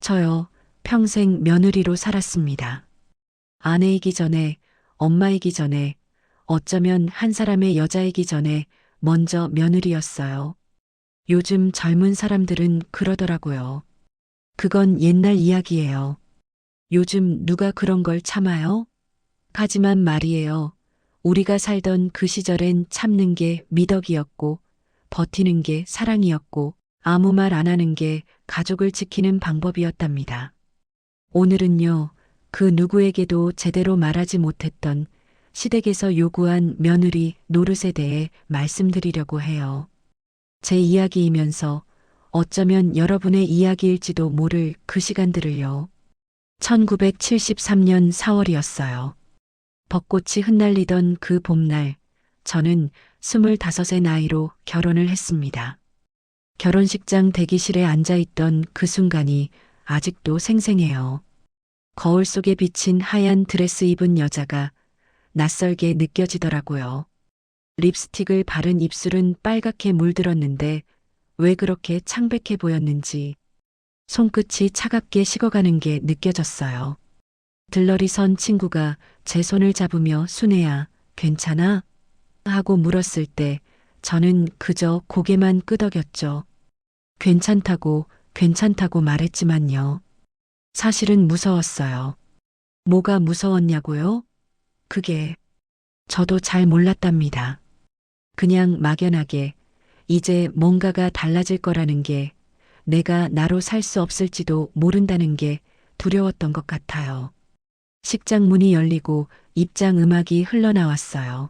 저요, 평생 며느리로 살았습니다. 아내이기 전에, 엄마이기 전에, 어쩌면 한 사람의 여자이기 전에 먼저 며느리였어요. 요즘 젊은 사람들은 그러더라고요. 그건 옛날 이야기예요. 요즘 누가 그런 걸 참아요? 하지만 말이에요. 우리가 살던 그 시절엔 참는 게 미덕이었고, 버티는 게 사랑이었고, 아무 말 안 하는 게 가족을 지키는 방법이었답니다. 오늘은요, 그 누구에게도 제대로 말하지 못했던 시댁에서 요구한 며느리 노릇에 대해 말씀드리려고 해요. 제 이야기이면서 어쩌면 여러분의 이야기일지도 모를 그 시간들을요. 1973년 4월이었어요. 벚꽃이 흩날리던 그 봄날, 저는 25의 나이로 결혼을 했습니다. 결혼식장 대기실에 앉아있던 그 순간이 아직도 생생해요. 거울 속에 비친 하얀 드레스 입은 여자가 낯설게 느껴지더라고요. 립스틱을 바른 입술은 빨갛게 물들었는데 왜 그렇게 창백해 보였는지 손끝이 차갑게 식어가는 게 느껴졌어요. 들러리 선 친구가 제 손을 잡으며 순애야, 괜찮아? 하고 물었을 때 저는 그저 고개만 끄덕였죠. 괜찮다고 말했지만요. 사실은 무서웠어요. 뭐가 무서웠냐고요? 그게 저도 잘 몰랐답니다. 그냥 막연하게 이제 뭔가가 달라질 거라는 게 내가 나로 살 수 없을지도 모른다는 게 두려웠던 것 같아요. 식장 문이 열리고 입장 음악이 흘러나왔어요.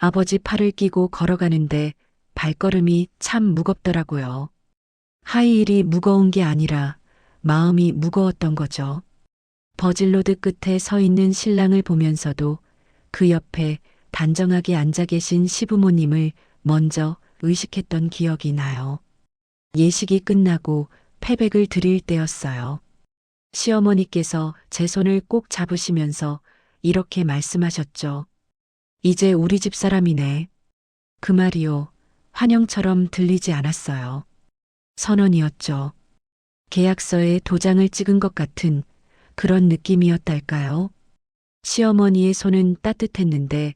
아버지 팔을 끼고 걸어가는데 발걸음이 참 무겁더라고요. 하이힐이 무거운 게 아니라 마음이 무거웠던 거죠. 버질로드 끝에 서 있는 신랑을 보면서도 그 옆에 단정하게 앉아 계신 시부모님을 먼저 의식했던 기억이 나요. 예식이 끝나고 패백을 드릴 때였어요. 시어머니께서 제 손을 꼭 잡으시면서 이렇게 말씀하셨죠. 이제 우리 집 사람이네. 그 말이요. 환영처럼 들리지 않았어요. 선언이었죠. 계약서에 도장을 찍은 것 같은 그런 느낌이었달까요? 시어머니의 손은 따뜻했는데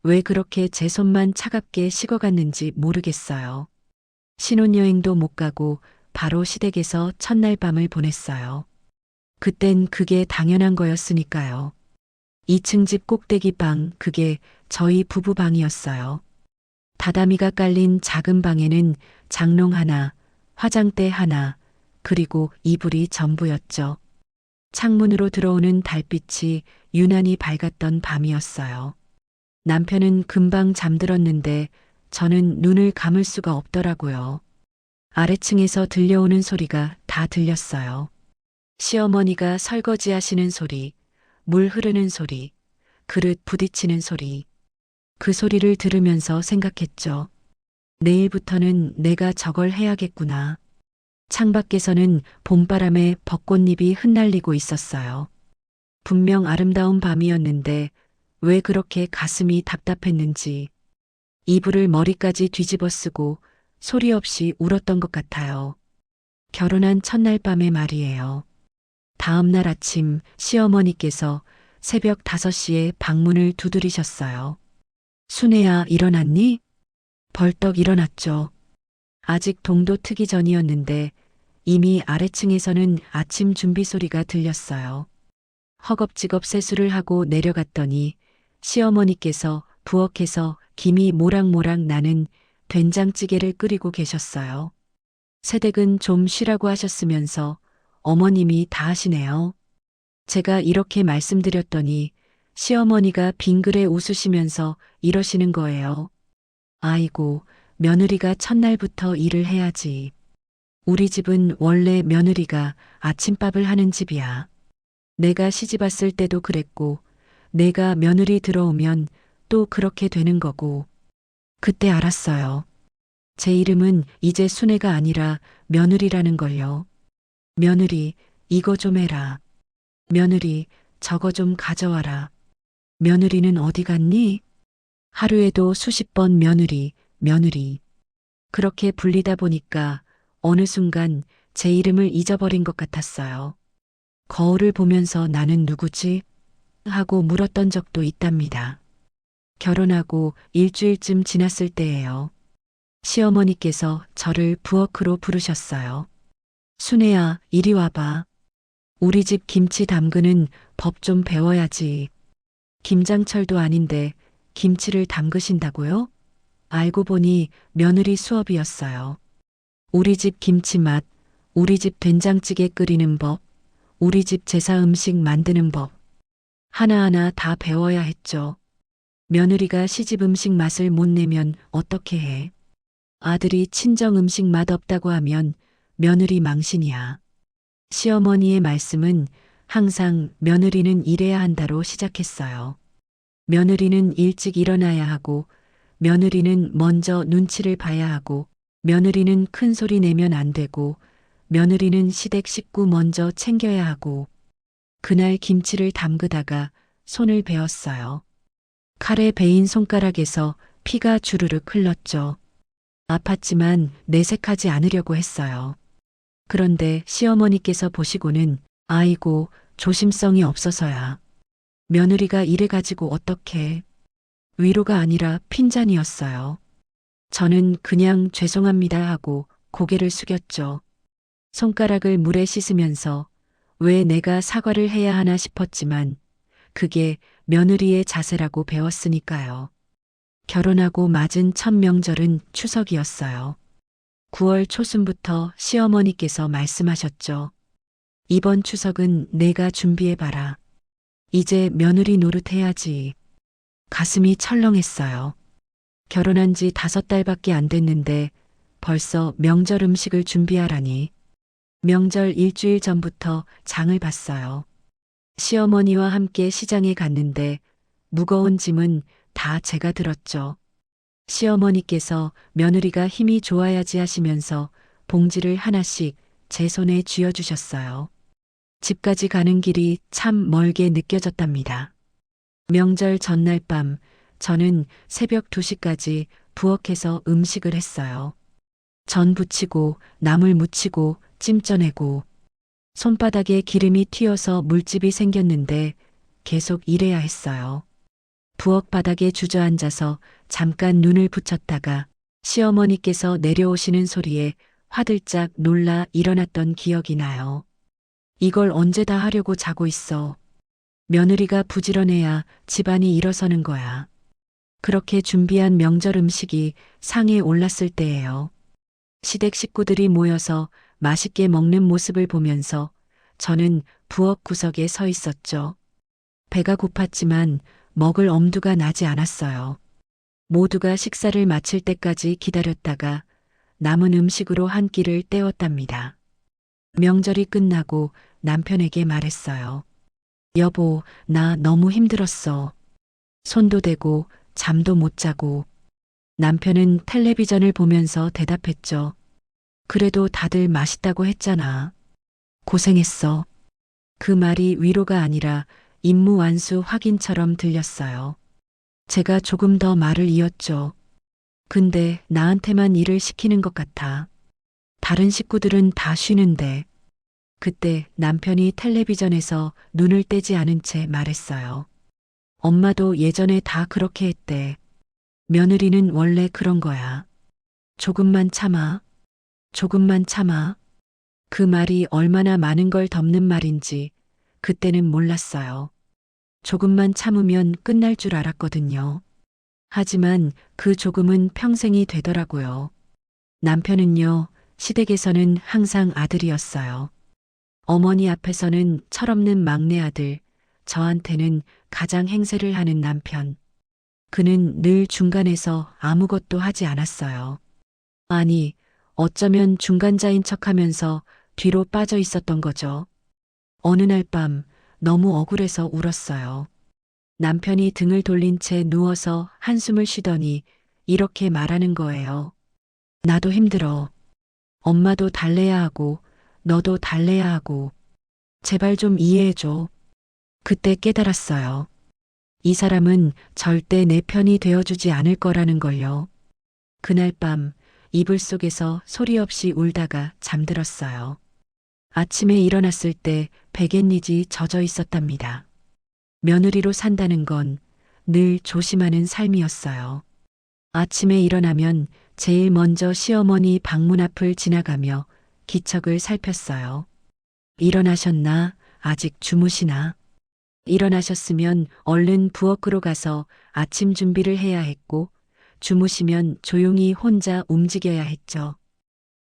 왜 그렇게 제 손만 차갑게 식어갔는지 모르겠어요. 신혼여행도 못 가고 바로 시댁에서 첫날 밤을 보냈어요. 그땐 그게 당연한 거였으니까요. 2층 집 꼭대기 방, 그게 저희 부부 방이었어요. 다다미가 깔린 작은 방에는 장롱 하나, 화장대 하나, 그리고 이불이 전부였죠. 창문으로 들어오는 달빛이 유난히 밝았던 밤이었어요. 남편은 금방 잠들었는데 저는 눈을 감을 수가 없더라고요. 아래층에서 들려오는 소리가 다 들렸어요. 시어머니가 설거지 하시는 소리, 물 흐르는 소리, 그릇 부딪히는 소리. 그 소리를 들으면서 생각했죠. 내일부터는 내가 저걸 해야겠구나. 창밖에서는 봄바람에 벚꽃잎이 흩날리고 있었어요. 분명 아름다운 밤이었는데 왜 그렇게 가슴이 답답했는지 이불을 머리까지 뒤집어 쓰고 소리 없이 울었던 것 같아요. 결혼한 첫날 밤의 말이에요. 다음 날 아침 시어머니께서 새벽 5시에 방문을 두드리셨어요. 순애야, 일어났니? 벌떡 일어났죠. 아직 동도 트기 전이었는데 이미 아래층에서는 아침 준비 소리가 들렸어요. 허겁지겁 세수를 하고 내려갔더니 시어머니께서 부엌에서 김이 모락모락 나는 된장찌개를 끓이고 계셨어요. 새댁은 좀 쉬라고 하셨으면서 어머님이 다 하시네요. 제가 이렇게 말씀드렸더니 시어머니가 빙그레 웃으시면서 이러시는 거예요. 아이고, 며느리가 첫날부터 일을 해야지. 우리 집은 원래 며느리가 아침밥을 하는 집이야. 내가 시집 왔을 때도 그랬고, 내가 며느리 들어오면 또 그렇게 되는 거고. 그때 알았어요. 제 이름은 이제 순애가 아니라 며느리라는 걸요. 며느리, 이거 좀 해라. 며느리, 저거 좀 가져와라. 며느리는 어디 갔니? 하루에도 수십 번 며느리. 그렇게 불리다 보니까 어느 순간 제 이름을 잊어버린 것 같았어요. 거울을 보면서 나는 누구지? 하고 물었던 적도 있답니다. 결혼하고 일주일쯤 지났을 때예요. 시어머니께서 저를 부엌으로 부르셨어요. 순애야, 이리 와봐. 우리 집 김치 담그는 법 좀 배워야지. 김장철도 아닌데 김치를 담그신다고요? 알고 보니 며느리 수업이었어요. 우리 집 김치 맛, 우리 집 된장찌개 끓이는 법, 우리 집 제사 음식 만드는 법. 하나하나 다 배워야 했죠. 며느리가 시집 음식 맛을 못 내면 어떻게 해? 아들이 친정 음식 맛 없다고 하면 며느리 망신이야. 시어머니의 말씀은 항상 며느리는 일해야 한다로 시작했어요. 며느리는 일찍 일어나야 하고, 며느리는 먼저 눈치를 봐야 하고, 며느리는 큰 소리 내면 안 되고, 며느리는 시댁 식구 먼저 챙겨야 하고, 그날 김치를 담그다가 손을 베었어요. 칼에 베인 손가락에서 피가 주르륵 흘렀죠. 아팠지만 내색하지 않으려고 했어요. 그런데 시어머니께서 보시고는 아이고 조심성이 없어서야. 며느리가 이래가지고 어떡해. 위로가 아니라 핀잔이었어요. 저는 그냥 죄송합니다 하고 고개를 숙였죠. 손가락을 물에 씻으면서 왜 내가 사과를 해야 하나 싶었지만 그게 며느리의 자세라고 배웠으니까요. 결혼하고 맞은 첫 명절은 추석이었어요. 9월 초순부터 시어머니께서 말씀하셨죠. 이번 추석은 내가 준비해봐라. 이제 며느리 노릇해야지. 가슴이 철렁했어요. 결혼한 지 5달밖에 안 됐는데 벌써 명절 음식을 준비하라니. 명절 일주일 전부터 장을 봤어요. 시어머니와 함께 시장에 갔는데 무거운 짐은 다 제가 들었죠. 시어머니께서 며느리가 힘이 좋아야지 하시면서 봉지를 하나씩 제 손에 쥐어주셨어요. 집까지 가는 길이 참 멀게 느껴졌답니다. 명절 전날 밤 저는 새벽 2시까지 부엌에서 음식을 했어요. 전 부치고 나물 무치고 찜 쪄내고 손바닥에 기름이 튀어서 물집이 생겼는데 계속 일해야 했어요. 부엌 바닥에 주저앉아서 잠깐 눈을 붙였다가 시어머니께서 내려오시는 소리에 화들짝 놀라 일어났던 기억이 나요. 이걸 언제 다 하려고 자고 있어. 며느리가 부지런해야 집안이 일어서는 거야. 그렇게 준비한 명절 음식이 상에 올랐을 때예요. 시댁 식구들이 모여서 맛있게 먹는 모습을 보면서 저는 부엌 구석에 서 있었죠. 배가 고팠지만 먹을 엄두가 나지 않았어요. 모두가 식사를 마칠 때까지 기다렸다가 남은 음식으로 한 끼를 때웠답니다. 명절이 끝나고 남편에게 말했어요. 여보, 나 너무 힘들었어. 손도 대고 잠도 못 자고. 남편은 텔레비전을 보면서 대답했죠. 그래도 다들 맛있다고 했잖아. 고생했어. 그 말이 위로가 아니라 임무 완수 확인처럼 들렸어요. 제가 조금 더 말을 이었죠. 근데 나한테만 일을 시키는 것 같아. 다른 식구들은 다 쉬는데. 그때 남편이 텔레비전에서 눈을 떼지 않은 채 말했어요. 엄마도 예전에 다 그렇게 했대. 며느리는 원래 그런 거야. 조금만 참아. 조금만 참아. 그 말이 얼마나 많은 걸 덮는 말인지 그때는 몰랐어요. 조금만 참으면 끝날 줄 알았거든요. 하지만 그 조금은 평생이 되더라고요. 남편은요, 시댁에서는 항상 아들이었어요. 어머니 앞에서는 철없는 막내 아들, 저한테는 가장 행세를 하는 남편. 그는 늘 중간에서 아무것도 하지 않았어요. 아니, 어쩌면 중간자인 척하면서 뒤로 빠져 있었던 거죠. 어느 날 밤 너무 억울해서 울었어요. 남편이 등을 돌린 채 누워서 한숨을 쉬더니 이렇게 말하는 거예요. 나도 힘들어. 엄마도 달래야 하고 너도 달래야 하고 제발 좀 이해해줘. 그때 깨달았어요. 이 사람은 절대 내 편이 되어주지 않을 거라는 걸요. 그날 밤 이불 속에서 소리 없이 울다가 잠들었어요. 아침에 일어났을 때 백엔리지 젖어 있었답니다. 며느리로 산다는 건 늘 조심하는 삶이었어요. 아침에 일어나면 제일 먼저 시어머니 방문 앞을 지나가며 기척을 살폈어요. 일어나셨나? 아직 주무시나? 일어나셨으면 얼른 부엌으로 가서 아침 준비를 해야 했고, 주무시면 조용히 혼자 움직여야 했죠.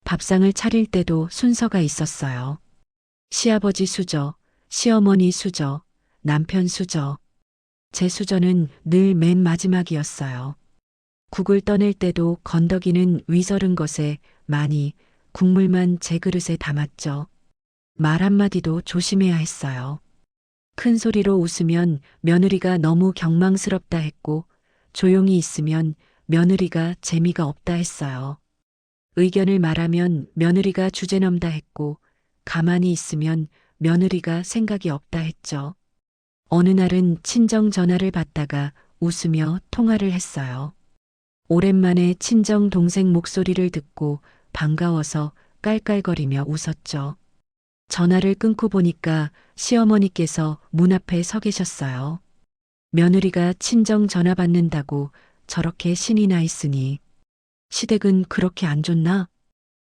밥상을 차릴 때도 순서가 있었어요. 시아버지 수저, 시어머니 수저, 남편 수저. 제 수저는 늘 맨 마지막이었어요. 국을 떠낼 때도 건더기는 위서른 것에 많이, 국물만 제 그릇에 담았죠. 말 한마디도 조심해야 했어요. 큰 소리로 웃으면 며느리가 너무 경망스럽다 했고, 조용히 있으면 며느리가 재미가 없다 했어요. 의견을 말하면 며느리가 주제넘다 했고, 가만히 있으면 며느리가 생각이 없다 했죠. 어느 날은 친정 전화를 받다가 웃으며 통화를 했어요. 오랜만에 친정 동생 목소리를 듣고 반가워서 깔깔거리며 웃었죠. 전화를 끊고 보니까 시어머니께서 문 앞에 서 계셨어요. 며느리가 친정 전화 받는다고 저렇게 신이 나 있으니 시댁은 그렇게 안 좋나?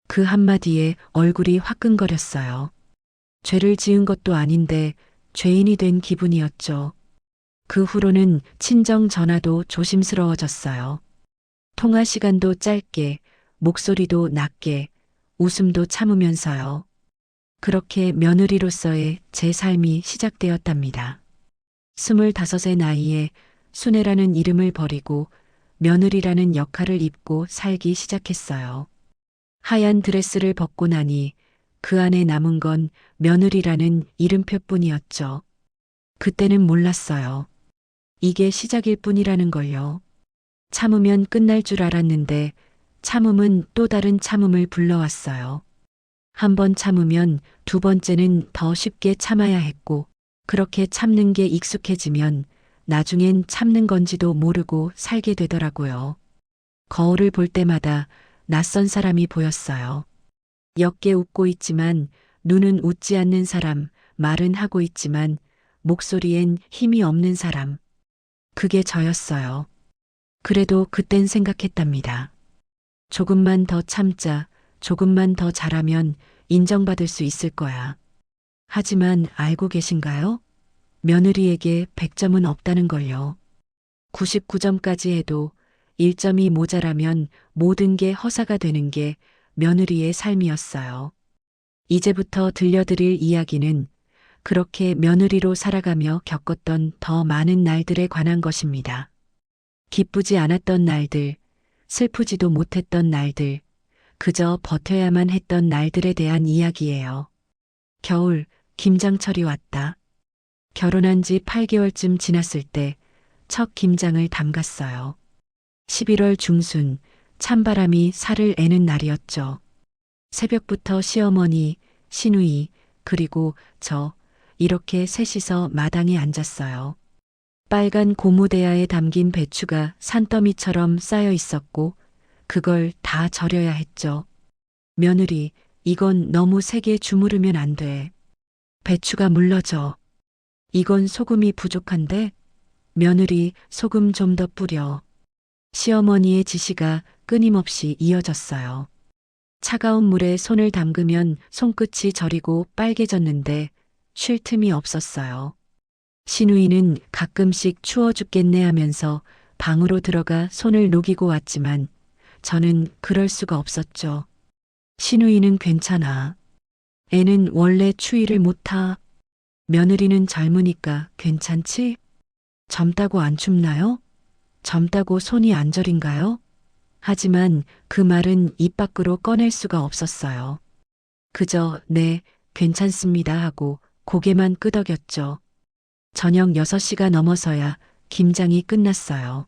그 한마디에 얼굴이 화끈거렸어요. 죄를 지은 것도 아닌데 죄인이 된 기분이었죠. 그 후로는 친정 전화도 조심스러워졌어요. 통화 시간도 짧게, 목소리도 낮게, 웃음도 참으면서요. 그렇게 며느리로서의 제 삶이 시작되었답니다. 25의 나이에 순애라는 이름을 버리고 며느리라는 역할을 입고 살기 시작했어요. 하얀 드레스를 벗고 나니 그 안에 남은 건 며느리라는 이름표뿐이었죠. 그때는 몰랐어요. 이게 시작일 뿐이라는 걸요. 참으면 끝날 줄 알았는데 참음은 또 다른 참음을 불러왔어요. 한 번 참으면 두 번째는 더 쉽게 참아야 했고, 그렇게 참는 게 익숙해지면 나중엔 참는 건지도 모르고 살게 되더라고요. 거울을 볼 때마다 낯선 사람이 보였어요. 옅게 웃고 있지만 눈은 웃지 않는 사람, 말은 하고 있지만 목소리엔 힘이 없는 사람. 그게 저였어요. 그래도 그땐 생각했답니다. 조금만 더 참자, 조금만 더 잘하면 인정받을 수 있을 거야. 하지만 알고 계신가요? 며느리에게 100점은 없다는 걸요. 99점까지 해도 1점이 모자라면 모든 게 허사가 되는 게 며느리의 삶이었어요. 이제부터 들려드릴 이야기는 그렇게 며느리로 살아가며 겪었던 더 많은 날들에 관한 것입니다. 기쁘지 않았던 날들, 슬프지도 못했던 날들, 그저 버텨야만 했던 날들에 대한 이야기예요. 겨울, 김장철이 왔다. 결혼한 지 8개월쯤 지났을 때 첫 김장을 담갔어요. 11월 중순, 찬바람이 살을 애는 날이었죠. 새벽부터 시어머니, 시누이, 그리고 저, 이렇게 셋이서 마당에 앉았어요. 빨간 고무대야에 담긴 배추가 산더미처럼 쌓여 있었고, 그걸 다 절여야 했죠. 며느리, 이건 너무 세게 주무르면 안 돼. 배추가 물러져. 이건 소금이 부족한데? 며느리, 소금 좀 더 뿌려. 시어머니의 지시가 끊임없이 이어졌어요. 차가운 물에 손을 담그면 손끝이 저리고 빨개졌는데 쉴 틈이 없었어요. 시누이는 가끔씩 추워 죽겠네 하면서 방으로 들어가 손을 녹이고 왔지만 저는 그럴 수가 없었죠. 시누이는 괜찮아. 애는 원래 추위를 못 타. 며느리는 젊으니까 괜찮지? 젊다고 안 춥나요? 젊다고 손이 안 저린가요? 하지만 그 말은 입 밖으로 꺼낼 수가 없었어요. 그저 네, 괜찮습니다 하고 고개만 끄덕였죠. 저녁 6시가 넘어서야 김장이 끝났어요.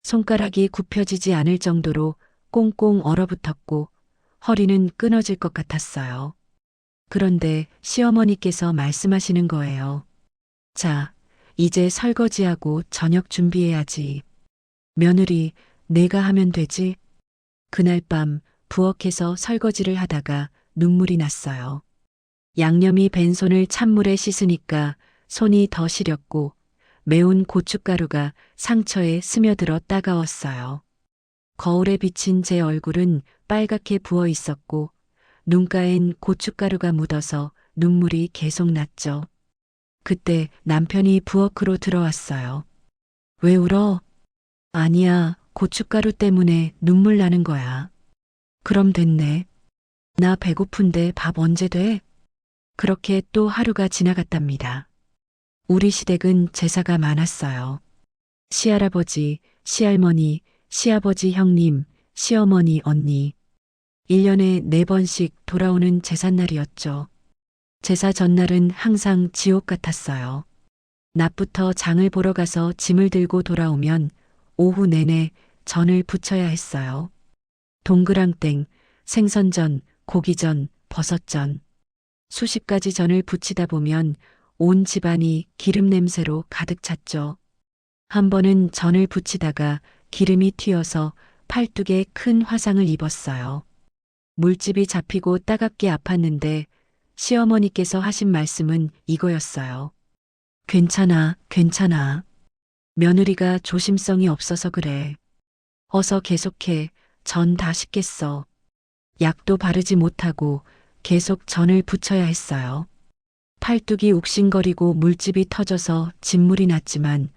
손가락이 굽혀지지 않을 정도로 꽁꽁 얼어붙었고 허리는 끊어질 것 같았어요. 그런데 시어머니께서 말씀하시는 거예요. 자, 이제 설거지하고 저녁 준비해야지. 며느리, 내가 하면 되지? 그날 밤 부엌에서 설거지를 하다가 눈물이 났어요. 양념이 밴 손을 찬물에 씻으니까 손이 더 시렸고 매운 고춧가루가 상처에 스며들어 따가웠어요. 거울에 비친 제 얼굴은 빨갛게 부어 있었고 눈가엔 고춧가루가 묻어서 눈물이 계속 났죠. 그때 남편이 부엌으로 들어왔어요. 왜 울어? 아니야, 고춧가루 때문에 눈물 나는 거야. 그럼 됐네. 나 배고픈데 밥 언제 돼? 그렇게 또 하루가 지나갔답니다. 우리 시댁은 제사가 많았어요. 시할아버지, 시할머니, 시아버지 형님, 시어머니 언니. 1년에 4번씩 돌아오는 제삿날이었죠. 제사 전날은 항상 지옥 같았어요. 낮부터 장을 보러 가서 짐을 들고 돌아오면 오후 내내 전을 부쳐야 했어요. 동그랑땡, 생선전, 고기전, 버섯전. 수십 가지 전을 부치다 보면 온 집안이 기름 냄새로 가득 찼죠. 한 번은 전을 부치다가 기름이 튀어서 팔뚝에 큰 화상을 입었어요. 물집이 잡히고 따갑게 아팠는데 시어머니께서 하신 말씀은 이거였어요. 괜찮아, 괜찮아. 며느리가 조심성이 없어서 그래. 어서 계속해. 전 다 식겠어. 약도 바르지 못하고 계속 전을 부쳐야 했어요. 팔뚝이 욱신거리고 물집이 터져서 진물이 났지만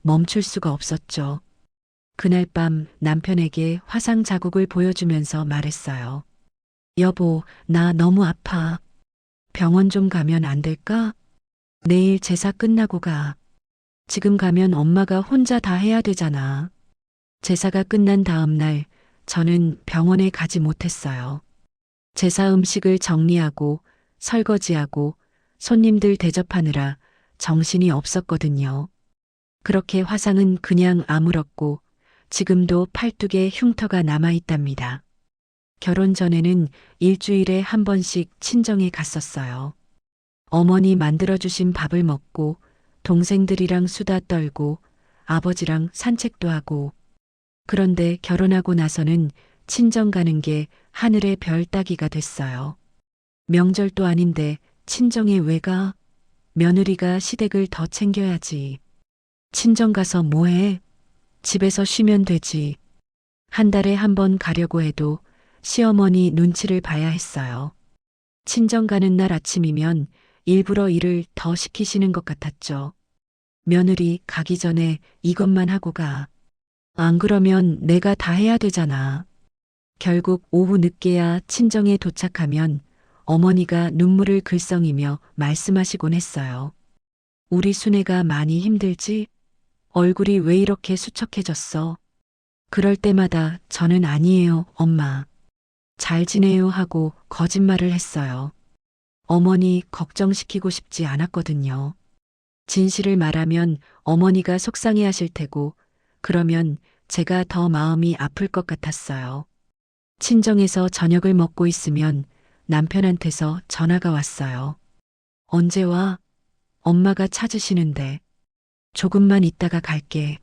멈출 수가 없었죠. 그날 밤 남편에게 화상 자국을 보여주면서 말했어요. 여보, 나 너무 아파. 병원 좀 가면 안 될까? 내일 제사 끝나고 가. 지금 가면 엄마가 혼자 다 해야 되잖아. 제사가 끝난 다음 날 저는 병원에 가지 못했어요. 제사 음식을 정리하고 설거지하고 손님들 대접하느라 정신이 없었거든요. 그렇게 화상은 그냥 아물었고 지금도 팔뚝에 흉터가 남아있답니다. 결혼 전에는 일주일에 한 번씩 친정에 갔었어요. 어머니 만들어주신 밥을 먹고 동생들이랑 수다 떨고 아버지랑 산책도 하고. 그런데 결혼하고 나서는 친정 가는 게 하늘의 별 따기가 됐어요. 명절도 아닌데 친정에 왜 가? 며느리가 시댁을 더 챙겨야지. 친정 가서 뭐해? 집에서 쉬면 되지. 한 달에 한 번 가려고 해도 시어머니 눈치를 봐야 했어요. 친정 가는 날 아침이면 일부러 일을 더 시키시는 것 같았죠. 며느리 가기 전에 이것만 하고 가. 안 그러면 내가 다 해야 되잖아. 결국 오후 늦게야 친정에 도착하면 어머니가 눈물을 글썽이며 말씀하시곤 했어요. 우리 순애가 많이 힘들지? 얼굴이 왜 이렇게 수척해졌어? 그럴 때마다 저는 아니에요, 엄마. 잘 지내요 하고 거짓말을 했어요. 어머니 걱정시키고 싶지 않았거든요. 진실을 말하면 어머니가 속상해 하실 테고 그러면 제가 더 마음이 아플 것 같았어요. 친정에서 저녁을 먹고 있으면 남편한테서 전화가 왔어요. 언제 와? 엄마가 찾으시는데. 조금만 있다가 갈게.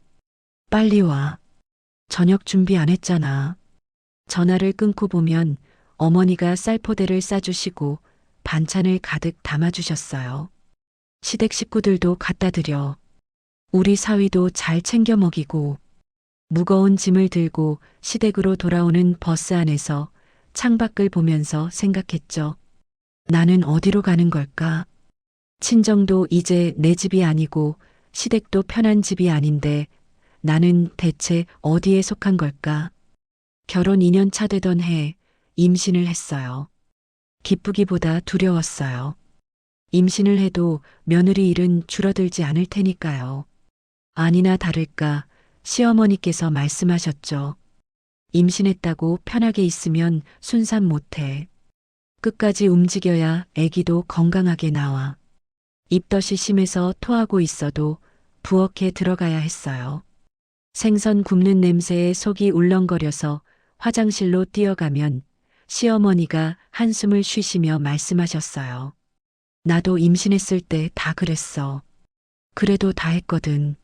빨리 와. 저녁 준비 안 했잖아. 전화를 끊고 보면 어머니가 쌀포대를 싸주시고 반찬을 가득 담아주셨어요. 시댁 식구들도 갖다 드려. 우리 사위도 잘 챙겨 먹이고. 무거운 짐을 들고 시댁으로 돌아오는 버스 안에서 창밖을 보면서 생각했죠. 나는 어디로 가는 걸까? 친정도 이제 내 집이 아니고 시댁도 편한 집이 아닌데 나는 대체 어디에 속한 걸까? 결혼 2년 차 되던 해 임신을 했어요. 기쁘기보다 두려웠어요. 임신을 해도 며느리 일은 줄어들지 않을 테니까요. 아니나 다를까 시어머니께서 말씀하셨죠. 임신했다고 편하게 있으면 순산 못해. 끝까지 움직여야 아기도 건강하게 나와. 입덧이 심해서 토하고 있어도 부엌에 들어가야 했어요. 생선 굽는 냄새에 속이 울렁거려서 화장실로 뛰어가면 시어머니가 한숨을 쉬시며 말씀하셨어요. 나도 임신했을 때 다 그랬어. 그래도 다 했거든.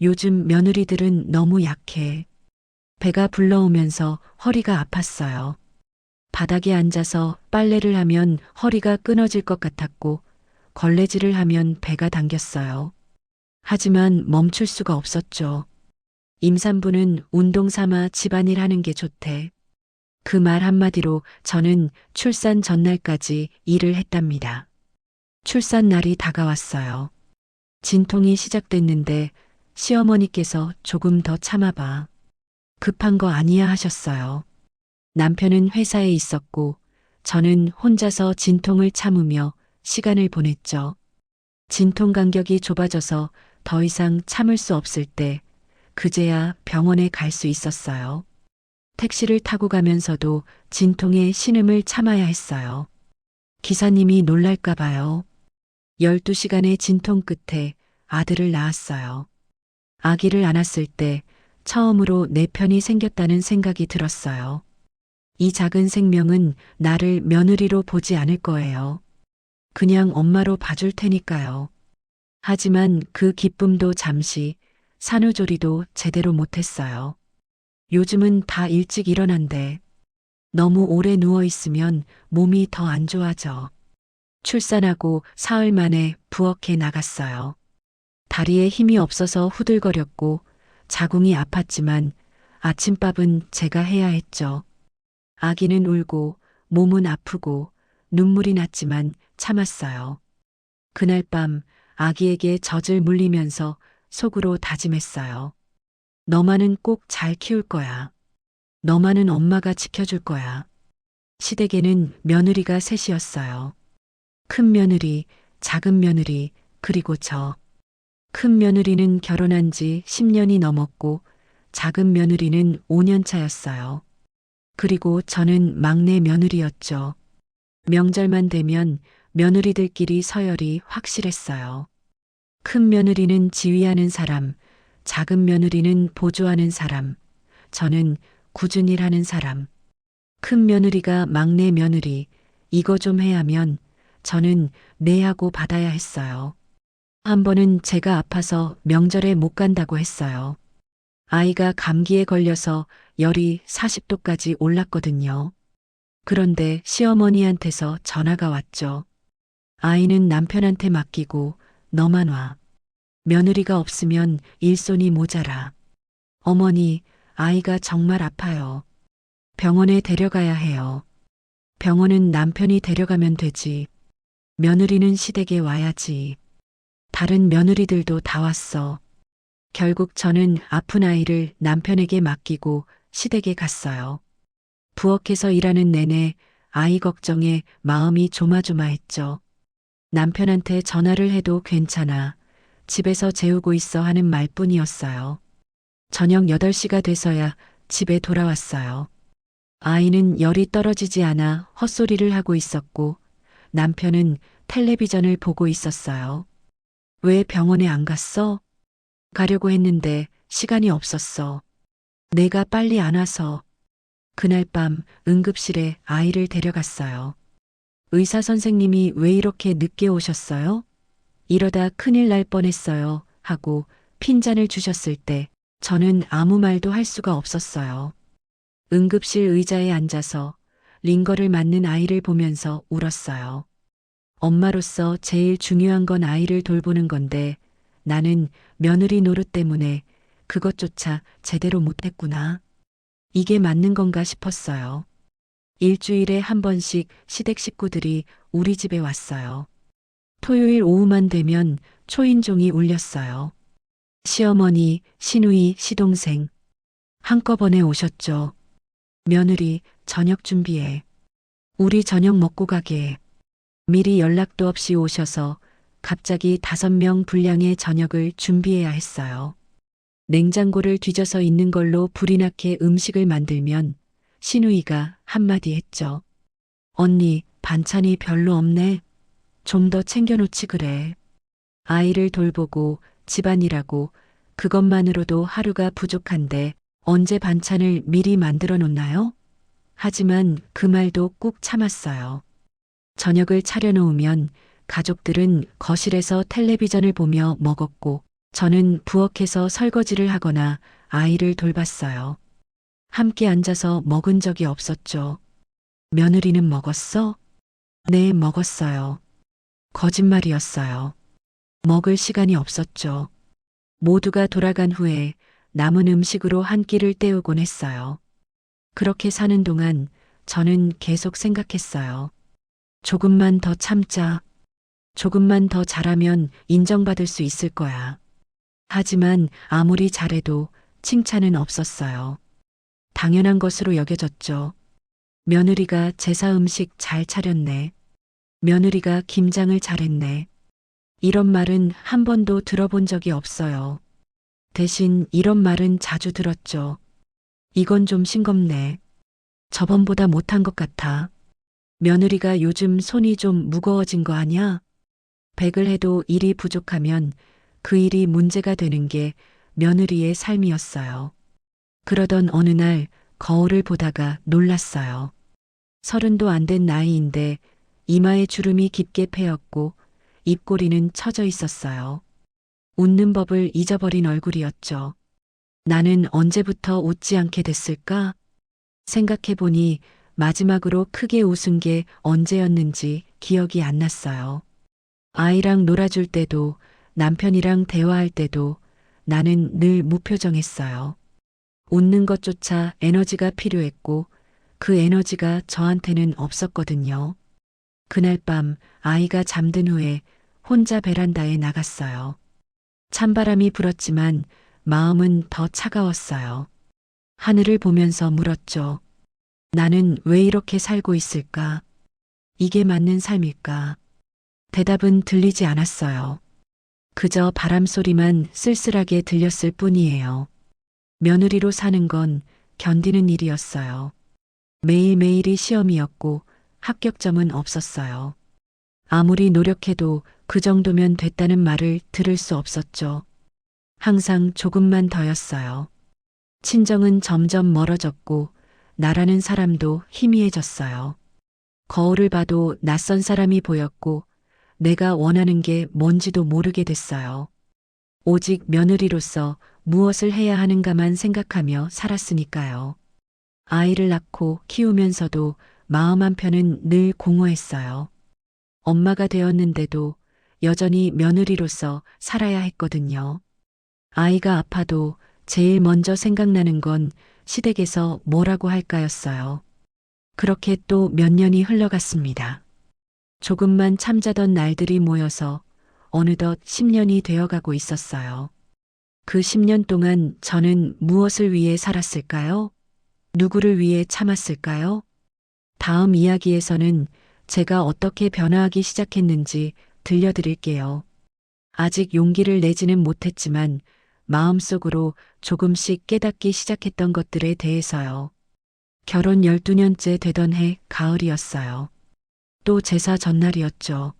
요즘 며느리들은 너무 약해. 배가 불러오면서 허리가 아팠어요. 바닥에 앉아서 빨래를 하면 허리가 끊어질 것 같았고 걸레질을 하면 배가 당겼어요. 하지만 멈출 수가 없었죠. 임산부는 운동 삼아 집안일 하는 게 좋대. 그 말 한마디로 저는 출산 전날까지 일을 했답니다. 출산 날이 다가왔어요. 진통이 시작됐는데 시어머니께서 조금 더 참아봐. 급한 거 아니야 하셨어요. 남편은 회사에 있었고 저는 혼자서 진통을 참으며 시간을 보냈죠. 진통 간격이 좁아져서 더 이상 참을 수 없을 때 그제야 병원에 갈 수 있었어요. 택시를 타고 가면서도 진통의 신음을 참아야 했어요. 기사님이 놀랄까 봐요. 12시간의 진통 끝에 아들을 낳았어요. 아기를 안았을 때 처음으로 내 편이 생겼다는 생각이 들었어요. 이 작은 생명은 나를 며느리로 보지 않을 거예요. 그냥 엄마로 봐줄 테니까요. 하지만 그 기쁨도 잠시, 산후조리도 제대로 못했어요. 요즘은 다 일찍 일어난대. 너무 오래 누워있으면 몸이 더 안 좋아져. 출산하고 사흘 만에 부엌에 나갔어요. 다리에 힘이 없어서 후들거렸고 자궁이 아팠지만 아침밥은 제가 해야 했죠. 아기는 울고 몸은 아프고 눈물이 났지만 참았어요. 그날 밤 아기에게 젖을 물리면서 속으로 다짐했어요. 너만은 꼭 잘 키울 거야. 너만은 엄마가 지켜줄 거야. 시댁에는 며느리가 셋이었어요. 큰 며느리, 작은 며느리, 그리고 저. 큰 며느리는 결혼한 지 10년이 넘었고 작은 며느리는 5년 차였어요. 그리고 저는 막내 며느리였죠. 명절만 되면 며느리들끼리 서열이 확실했어요. 큰 며느리는 지휘하는 사람, 작은 며느리는 보조하는 사람, 저는 굳은 일하는 사람. 큰 며느리가 막내 며느리, 이거 좀 해야면 저는 네 하고 받아야 했어요. 한 번은 제가 아파서 명절에 못 간다고 했어요. 아이가 감기에 걸려서 열이 40도까지 올랐거든요. 그런데 시어머니한테서 전화가 왔죠. 아이는 남편한테 맡기고 너만 와. 며느리가 없으면 일손이 모자라. 어머니, 아이가 정말 아파요. 병원에 데려가야 해요. 병원은 남편이 데려가면 되지. 며느리는 시댁에 와야지. 다른 며느리들도 다 왔어. 결국 저는 아픈 아이를 남편에게 맡기고 시댁에 갔어요. 부엌에서 일하는 내내 아이 걱정에 마음이 조마조마했죠. 남편한테 전화를 해도 괜찮아. 집에서 재우고 있어 하는 말뿐이었어요. 저녁 8시가 돼서야 집에 돌아왔어요. 아이는 열이 떨어지지 않아 헛소리를 하고 있었고 남편은 텔레비전을 보고 있었어요. 왜 병원에 안 갔어? 가려고 했는데 시간이 없었어. 내가 빨리 안 와서. 그날 밤 응급실에 아이를 데려갔어요. 의사 선생님이 왜 이렇게 늦게 오셨어요? 이러다 큰일 날 뻔했어요. 하고 핀잔을 주셨을 때 저는 아무 말도 할 수가 없었어요. 응급실 의자에 앉아서 링거를 맞는 아이를 보면서 울었어요. 엄마로서 제일 중요한 건 아이를 돌보는 건데 나는 며느리 노릇 때문에 그것조차 제대로 못했구나. 이게 맞는 건가 싶었어요. 일주일에 한 번씩 시댁 식구들이 우리 집에 왔어요. 토요일 오후만 되면 초인종이 울렸어요. 시어머니, 시누이, 시동생. 한꺼번에 오셨죠. 며느리, 저녁 준비해. 우리 저녁 먹고 가게. 미리 연락도 없이 오셔서 갑자기 5명 분량의 저녁을 준비해야 했어요. 냉장고를 뒤져서 있는 걸로 불이 나게 음식을 만들면 시누이가 한마디 했죠. 언니, 반찬이 별로 없네. 좀 더 챙겨놓지 그래. 아이를 돌보고 집안일하고 그것만으로도 하루가 부족한데 언제 반찬을 미리 만들어 놓나요? 하지만 그 말도 꾹 참았어요. 저녁을 차려놓으면 가족들은 거실에서 텔레비전을 보며 먹었고 저는 부엌에서 설거지를 하거나 아이를 돌봤어요. 함께 앉아서 먹은 적이 없었죠. 며느리는 먹었어? 네, 먹었어요. 거짓말이었어요. 먹을 시간이 없었죠. 모두가 돌아간 후에 남은 음식으로 한 끼를 때우곤 했어요. 그렇게 사는 동안 저는 계속 생각했어요. 조금만 더 참자. 조금만 더 잘하면 인정받을 수 있을 거야. 하지만 아무리 잘해도 칭찬은 없었어요. 당연한 것으로 여겨졌죠. 며느리가 제사 음식 잘 차렸네. 며느리가 김장을 잘했네. 이런 말은 한 번도 들어본 적이 없어요. 대신 이런 말은 자주 들었죠. 이건 좀 싱겁네. 저번보다 못한 것 같아. 며느리가 요즘 손이 좀 무거워진 거 아냐? 100을 해도 일이 부족하면 그 일이 문제가 되는 게 며느리의 삶이었어요. 그러던 어느 날 거울을 보다가 놀랐어요. 30도 안 된 나이인데 이마에 주름이 깊게 패였고 입꼬리는 처져 있었어요. 웃는 법을 잊어버린 얼굴이었죠. 나는 언제부터 웃지 않게 됐을까? 생각해보니 마지막으로 크게 웃은 게 언제였는지 기억이 안 났어요. 아이랑 놀아줄 때도 남편이랑 대화할 때도 나는 늘 무표정했어요. 웃는 것조차 에너지가 필요했고 그 에너지가 저한테는 없었거든요. 그날 밤 아이가 잠든 후에 혼자 베란다에 나갔어요. 찬바람이 불었지만 마음은 더 차가웠어요. 하늘을 보면서 물었죠. 나는 왜 이렇게 살고 있을까? 이게 맞는 삶일까? 대답은 들리지 않았어요. 그저 바람 소리만 쓸쓸하게 들렸을 뿐이에요. 며느리로 사는 건 견디는 일이었어요. 매일매일이 시험이었고 합격점은 없었어요. 아무리 노력해도 그 정도면 됐다는 말을 들을 수 없었죠. 항상 조금만 더였어요. 친정은 점점 멀어졌고 나라는 사람도 희미해졌어요. 거울을 봐도 낯선 사람이 보였고 내가 원하는 게 뭔지도 모르게 됐어요. 오직 며느리로서 무엇을 해야 하는가만 생각하며 살았으니까요. 아이를 낳고 키우면서도 마음 한편은 늘 공허했어요. 엄마가 되었는데도 여전히 며느리로서 살아야 했거든요. 아이가 아파도 제일 먼저 생각나는 건 시댁에서 뭐라고 할까였어요. 그렇게 또 몇 년이 흘러갔습니다. 조금만 참자던 날들이 모여서 어느덧 10년이 되어가고 있었어요. 그 10년 동안 저는 무엇을 위해 살았을까요? 누구를 위해 참았을까요? 다음 이야기에서는 제가 어떻게 변화하기 시작했는지 들려드릴게요. 아직 용기를 내지는 못했지만 마음속으로 조금씩 깨닫기 시작했던 것들에 대해서요. 결혼 12년째 되던 해 가을이었어요. 또 제사 전날이었죠.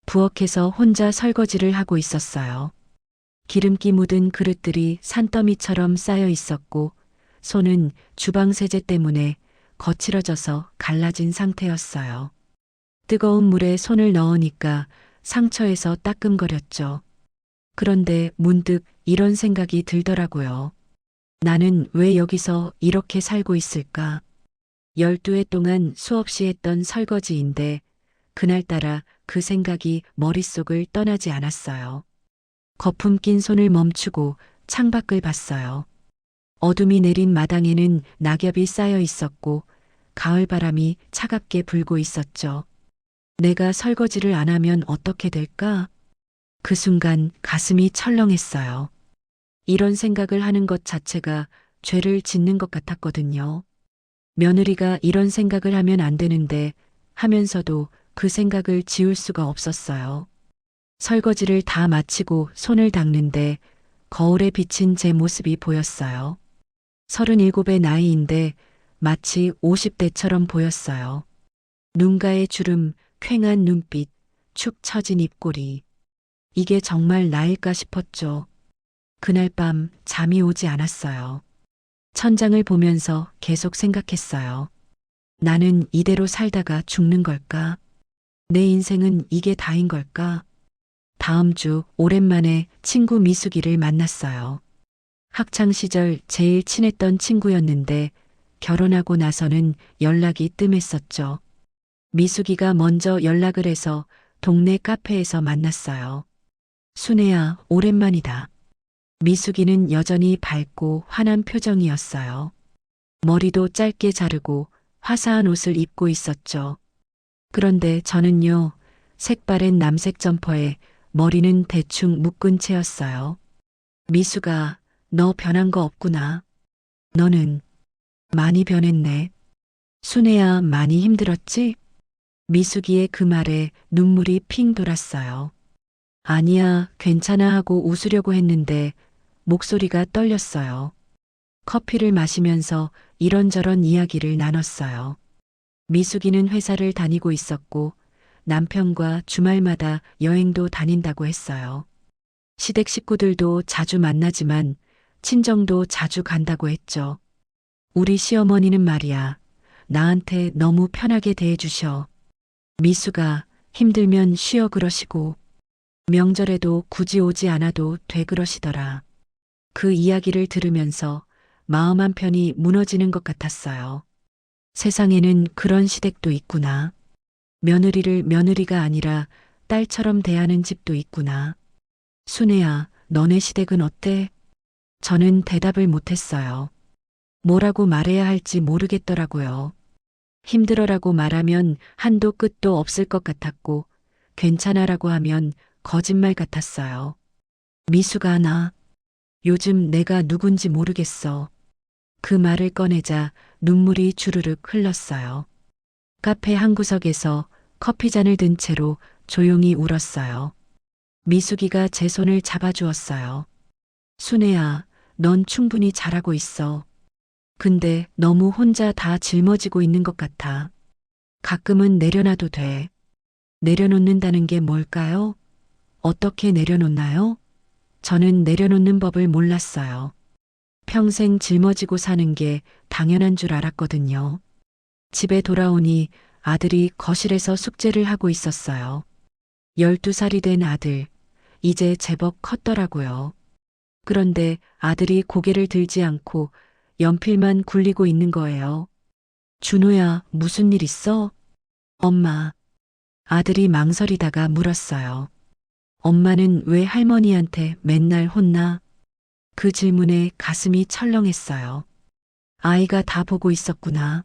부엌에서 혼자 설거지를 하고 있었어요. 기름기 묻은 그릇들이 산더미처럼 쌓여 있었고 손은 주방 세제 때문에 거칠어져서 갈라진 상태였어요. 뜨거운 물에 손을 넣으니까 상처에서 따끔거렸죠. 그런데 문득 이런 생각이 들더라고요. 나는 왜 여기서 이렇게 살고 있을까? 12해 동안 수없이 했던 설거지인데 그날따라 그 생각이 머릿속을 떠나지 않았어요. 거품 낀 손을 멈추고 창밖을 봤어요. 어둠이 내린 마당에는 낙엽이 쌓여 있었고 가을바람이 차갑게 불고 있었죠. 내가 설거지를 안 하면 어떻게 될까? 그 순간 가슴이 철렁했어요. 이런 생각을 하는 것 자체가 죄를 짓는 것 같았거든요. 며느리가 이런 생각을 하면 안 되는데 하면서도 그 생각을 지울 수가 없었어요. 설거지를 다 마치고 손을 닦는데 거울에 비친 제 모습이 보였어요. 37의 나이인데 마치 50대처럼 보였어요. 눈가에 주름, 퀭한 눈빛, 축 처진 입꼬리. 이게 정말 나일까 싶었죠. 그날 밤 잠이 오지 않았어요. 천장을 보면서 계속 생각했어요. 나는 이대로 살다가 죽는 걸까? 내 인생은 이게 다인 걸까? 다음 주 오랜만에 친구 미숙이를 만났어요. 학창 시절 제일 친했던 친구였는데 결혼하고 나서는 연락이 뜸했었죠. 미숙이가 먼저 연락을 해서 동네 카페에서 만났어요. 순애야, 오랜만이다. 미숙이는 여전히 밝고 환한 표정이었어요. 머리도 짧게 자르고 화사한 옷을 입고 있었죠. 그런데 저는요, 색바랜 남색 점퍼에 머리는 대충 묶은 채였어요. 미숙아, 너 변한 거 없구나. 너는 많이 변했네. 순애야, 많이 힘들었지? 미숙이의 그 말에 눈물이 핑 돌았어요. 아니야, 괜찮아 하고 웃으려고 했는데 목소리가 떨렸어요. 커피를 마시면서 이런저런 이야기를 나눴어요. 미숙이는 회사를 다니고 있었고 남편과 주말마다 여행도 다닌다고 했어요. 시댁 식구들도 자주 만나지만 친정도 자주 간다고 했죠. 우리 시어머니는 말이야, 나한테 너무 편하게 대해주셔. 미숙아, 힘들면 쉬어 그러시고 명절에도 굳이 오지 않아도 돼 그러시더라. 그 이야기를 들으면서 마음 한편이 무너지는 것 같았어요. 세상에는 그런 시댁도 있구나. 며느리를 며느리가 아니라 딸처럼 대하는 집도 있구나. 순애야, 너네 시댁은 어때? 저는 대답을 못했어요. 뭐라고 말해야 할지 모르겠더라고요. 힘들어라고 말하면 한도 끝도 없을 것 같았고, 괜찮아라고 하면 거짓말 같았어요. 미숙아, 나 요즘 내가 누군지 모르겠어. 그 말을 꺼내자 눈물이 주르륵 흘렀어요. 카페 한 구석에서 커피잔을 든 채로 조용히 울었어요. 미숙이가 제 손을 잡아주었어요. 순애야, 넌 충분히 잘하고 있어. 근데 너무 혼자 다 짊어지고 있는 것 같아. 가끔은 내려놔도 돼. 내려놓는다는 게 뭘까요? 어떻게 내려놓나요? 저는 내려놓는 법을 몰랐어요. 평생 짊어지고 사는 게 당연한 줄 알았거든요. 집에 돌아오니 아들이 거실에서 숙제를 하고 있었어요. 12살이 된 아들, 이제 제법 컸더라고요. 그런데 아들이 고개를 들지 않고 연필만 굴리고 있는 거예요. 준호야, 무슨 일 있어? 엄마. 아들이 망설이다가 물었어요. 엄마는 왜 할머니한테 맨날 혼나? 그 질문에 가슴이 철렁했어요. 아이가 다 보고 있었구나.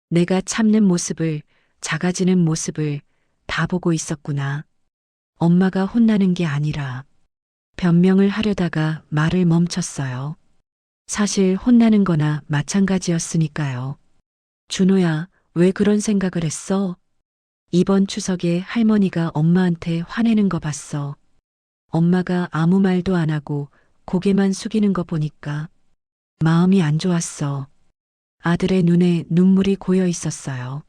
내가 참는 모습을, 작아지는 모습을 다 보고 있었구나. 엄마가 혼나는 게 아니라 변명을 하려다가 말을 멈췄어요. 사실 혼나는 거나 마찬가지였으니까요. 준호야, 왜 그런 생각을 했어? 이번 추석에 할머니가 엄마한테 화내는 거 봤어. 엄마가 아무 말도 안 하고 고개만 숙이는 거 보니까 마음이 안 좋았어. 아들의 눈에 눈물이 고여 있었어요.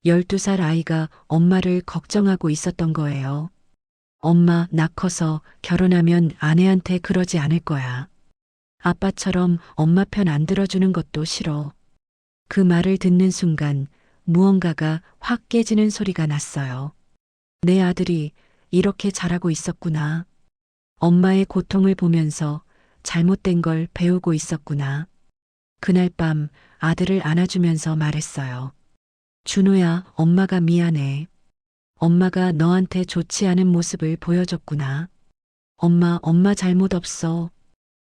12살 아이가 엄마를 걱정하고 있었던 거예요. 엄마, 나 커서 결혼하면 아내한테 그러지 않을 거야. 아빠처럼 엄마 편 안 들어주는 것도 싫어. 그 말을 듣는 순간 무언가가 확 깨지는 소리가 났어요. 내 아들이 이렇게 잘하고 있었구나. 엄마의 고통을 보면서 잘못된 걸 배우고 있었구나. 그날 밤 아들을 안아주면서 말했어요. 준호야, 엄마가 미안해. 엄마가 너한테 좋지 않은 모습을 보여줬구나. 엄마 잘못 없어.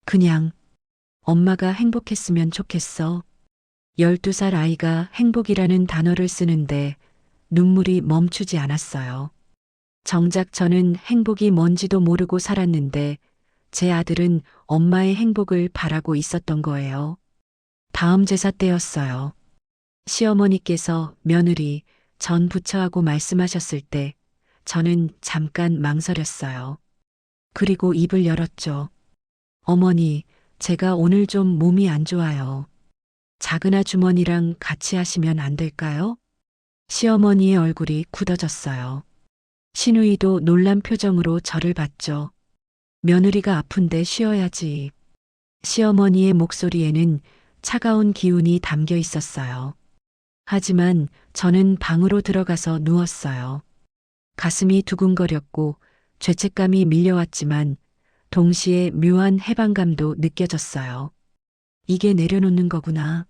그냥 엄마가 행복했으면 좋겠어. 12살 아이가 행복이라는 단어를 쓰는데 눈물이 멈추지 않았어요. 정작 저는 행복이 뭔지도 모르고 살았는데 제 아들은 엄마의 행복을 바라고 있었던 거예요. 다음 제사 때였어요. 시어머니께서 며느리 전 부처하고 말씀하셨을 때 저는 잠깐 망설였어요. 그리고 입을 열었죠. 어머니, 제가 오늘 좀 몸이 안 좋아요. 작은 아주머니랑 같이 하시면 안 될까요? 시어머니의 얼굴이 굳어졌어요. 시누이도 놀란 표정으로 저를 봤죠. 며느리가 아픈데 쉬어야지. 시어머니의 목소리에는 차가운 기운이 담겨 있었어요. 하지만 저는 방으로 들어가서 누웠어요. 가슴이 두근거렸고 죄책감이 밀려왔지만 동시에 묘한 해방감도 느껴졌어요. 이게 내려놓는 거구나.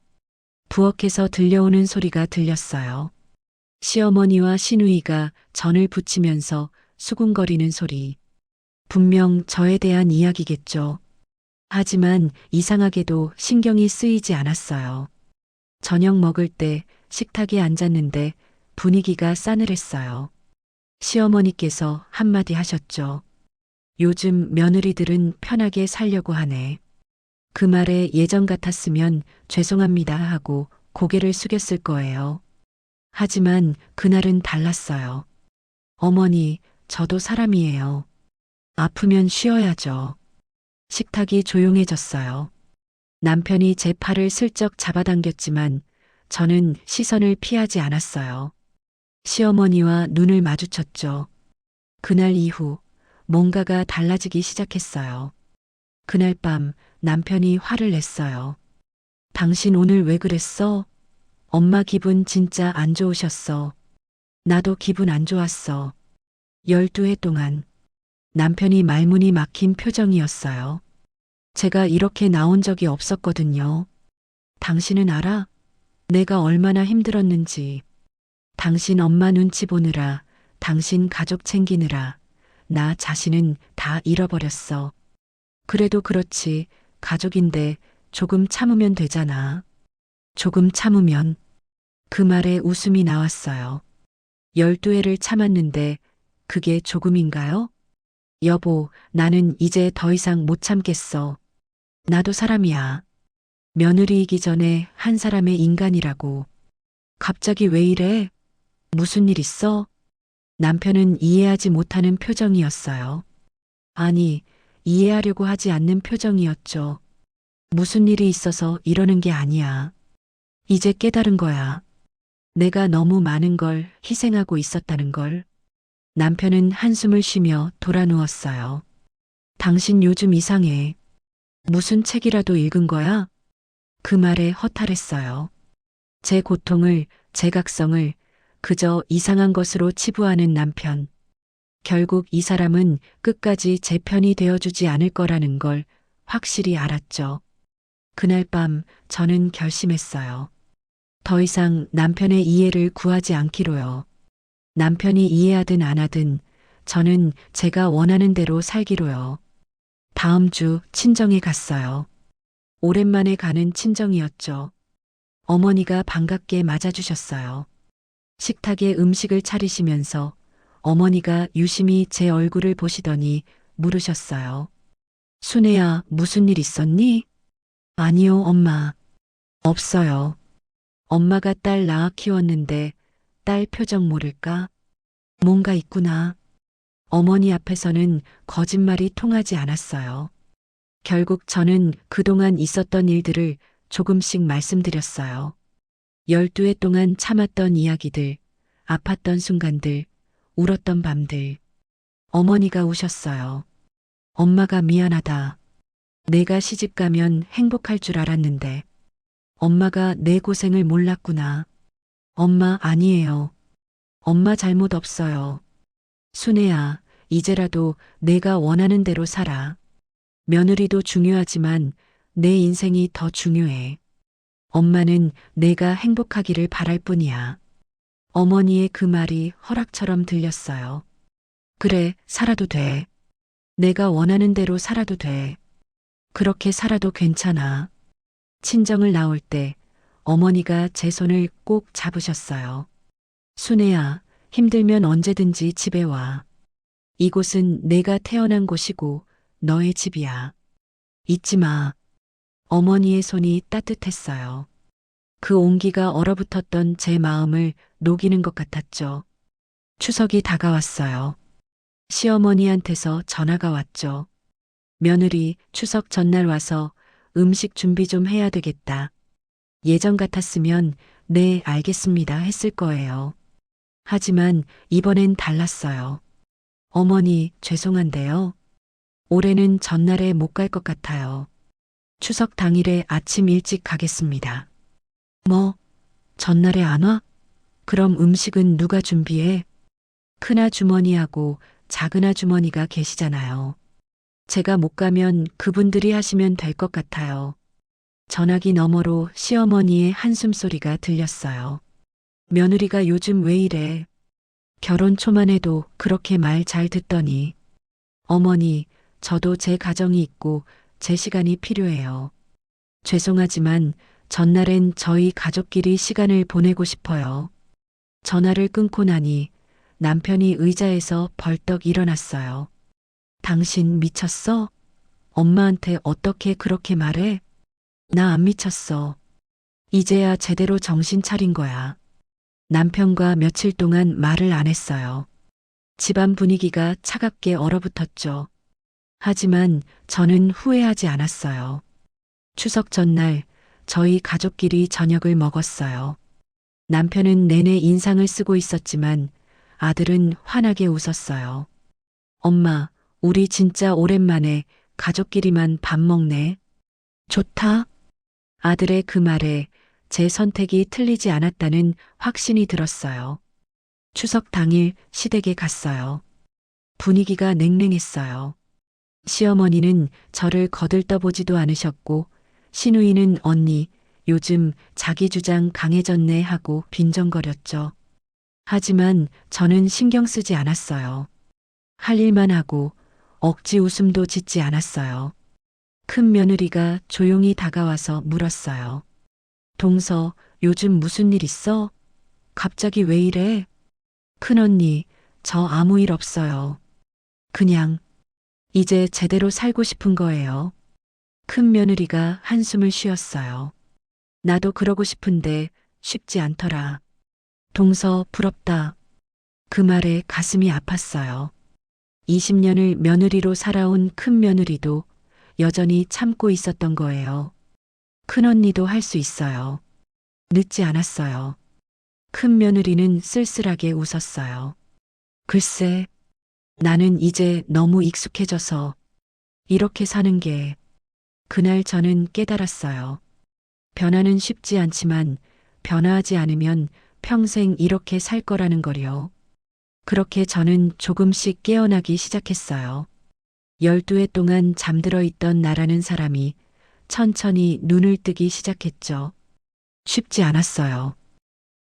부엌에서 들려오는 소리가 들렸어요. 시어머니와 시누이가 전을 부치면서 수군거리는 소리. 분명 저에 대한 이야기겠죠. 하지만 이상하게도 신경이 쓰이지 않았어요. 저녁 먹을 때 식탁에 앉았는데 분위기가 싸늘했어요. 시어머니께서 한마디 하셨죠. 요즘 며느리들은 편하게 살려고 하네. 그 말에 예전 같았으면 죄송합니다 하고 고개를 숙였을 거예요. 하지만 그날은 달랐어요. 어머니, 저도 사람이에요. 아프면 쉬어야죠. 식탁이 조용해졌어요. 남편이 제 팔을 슬쩍 잡아당겼지만 저는 시선을 피하지 않았어요. 시어머니와 눈을 마주쳤죠. 그날 이후 뭔가가 달라지기 시작했어요. 그날 밤 남편이 화를 냈어요. 당신 오늘 왜 그랬어? 엄마 기분 진짜 안 좋으셨어. 나도 기분 안 좋았어. 12해 동안 남편이 말문이 막힌 표정이었어요. 제가 이렇게 나온 적이 없었거든요. 당신은 알아? 내가 얼마나 힘들었는지. 당신 엄마 눈치 보느라, 당신 가족 챙기느라, 나 자신은 다 잃어버렸어. 그래도 그렇지, 가족인데 조금 참으면 되잖아. 조금 참으면. 그 말에 웃음이 나왔어요. 12회를 참았는데 그게 조금인가요? 여보, 나는 이제 더 이상 못 참겠어. 나도 사람이야. 며느리이기 전에 한 사람의 인간이라고. 갑자기 왜 이래? 무슨 일 있어? 남편은 이해하지 못하는 표정이었어요. 아니, 이해하려고 하지 않는 표정이었죠. 무슨 일이 있어서 이러는 게 아니야. 이제 깨달은 거야. 내가 너무 많은 걸 희생하고 있었다는 걸. 남편은 한숨을 쉬며 돌아 누웠어요. 당신 요즘 이상해. 무슨 책이라도 읽은 거야? 그 말에 허탈했어요. 제 고통을, 제 각성을 그저 이상한 것으로 치부하는 남편. 결국 이 사람은 끝까지 제 편이 되어주지 않을 거라는 걸 확실히 알았죠. 그날 밤 저는 결심했어요. 더 이상 남편의 이해를 구하지 않기로요. 남편이 이해하든 안 하든 저는 제가 원하는 대로 살기로요. 다음 주 친정에 갔어요. 오랜만에 가는 친정이었죠. 어머니가 반갑게 맞아주셨어요. 식탁에 음식을 차리시면서 어머니가 유심히 제 얼굴을 보시더니 물으셨어요. 순애야, 무슨 일 있었니? 아니요, 엄마. 없어요. 엄마가 딸 낳아 키웠는데 딸 표정 모를까? 뭔가 있구나. 어머니 앞에서는 거짓말이 통하지 않았어요. 결국 저는 그동안 있었던 일들을 조금씩 말씀드렸어요. 12해 동안 참았던 이야기들, 아팠던 순간들, 울었던 밤들. 어머니가 우셨어요. 엄마가 미안하다. 내가 시집 가면 행복할 줄 알았는데. 엄마가 내 고생을 몰랐구나. 엄마 아니에요. 엄마 잘못 없어요. 순애야, 이제라도 내가 원하는 대로 살아. 며느리도 중요하지만 내 인생이 더 중요해. 엄마는 내가 행복하기를 바랄 뿐이야. 어머니의 그 말이 허락처럼 들렸어요. 그래, 살아도 돼. 내가 원하는 대로 살아도 돼. 그렇게 살아도 괜찮아. 친정을 나올 때 어머니가 제 손을 꼭 잡으셨어요. 순애야, 힘들면 언제든지 집에 와. 이곳은 내가 태어난 곳이고 너의 집이야. 잊지 마. 어머니의 손이 따뜻했어요. 그 온기가 얼어붙었던 제 마음을 녹이는 것 같았죠. 추석이 다가왔어요. 시어머니한테서 전화가 왔죠. 며느리 추석 전날 와서 음식 준비 좀 해야 되겠다. 예전 같았으면 네, 알겠습니다 했을 거예요. 하지만 이번엔 달랐어요. 어머니, 죄송한데요. 올해는 전날에 못 갈 것 같아요. 추석 당일에 아침 일찍 가겠습니다. 뭐, 전날에 안 와? 그럼 음식은 누가 준비해? 큰아주머니하고 작은아주머니가 계시잖아요. 제가 못 가면 그분들이 하시면 될 것 같아요. 전화기 너머로 시어머니의 한숨소리가 들렸어요. 며느리가 요즘 왜 이래? 결혼 초만 해도 그렇게 말 잘 듣더니. 어머니, 저도 제 가정이 있고 제 시간이 필요해요. 죄송하지만 전날엔 저희 가족끼리 시간을 보내고 싶어요. 전화를 끊고 나니 남편이 의자에서 벌떡 일어났어요. 당신 미쳤어? 엄마한테 어떻게 그렇게 말해? 나 안 미쳤어. 이제야 제대로 정신 차린 거야. 남편과 며칠 동안 말을 안 했어요. 집안 분위기가 차갑게 얼어붙었죠. 하지만 저는 후회하지 않았어요. 추석 전날 저희 가족끼리 저녁을 먹었어요. 남편은 내내 인상을 쓰고 있었지만 아들은 환하게 웃었어요. 엄마, 우리 진짜 오랜만에 가족끼리만 밥 먹네. 좋다. 아들의 그 말에 제 선택이 틀리지 않았다는 확신이 들었어요. 추석 당일 시댁에 갔어요. 분위기가 냉랭했어요. 시어머니는 저를 거들떠보지도 않으셨고, 시누이는 언니, 요즘 자기 주장 강해졌네 하고 빈정거렸죠. 하지만 저는 신경 쓰지 않았어요. 할 일만 하고 억지 웃음도 짓지 않았어요. 큰 며느리가 조용히 다가와서 물었어요. 동서, 요즘 무슨 일 있어? 갑자기 왜 이래? 큰언니, 저 아무 일 없어요. 그냥 이제 제대로 살고 싶은 거예요. 큰 며느리가 한숨을 쉬었어요. 나도 그러고 싶은데 쉽지 않더라. 동서 부럽다. 그 말에 가슴이 아팠어요. 20년을 며느리로 살아온 큰 며느리도 여전히 참고 있었던 거예요. 큰언니도 할 수 있어요. 늦지 않았어요. 큰 며느리는 쓸쓸하게 웃었어요. 글쎄, 나는 이제 너무 익숙해져서 이렇게 사는 게. 그날 저는 깨달았어요. 변화는 쉽지 않지만 변화하지 않으면 평생 이렇게 살 거라는 거요. 그렇게 저는 조금씩 깨어나기 시작했어요. 12해 동안 잠들어 있던 나라는 사람이 천천히 눈을 뜨기 시작했죠. 쉽지 않았어요.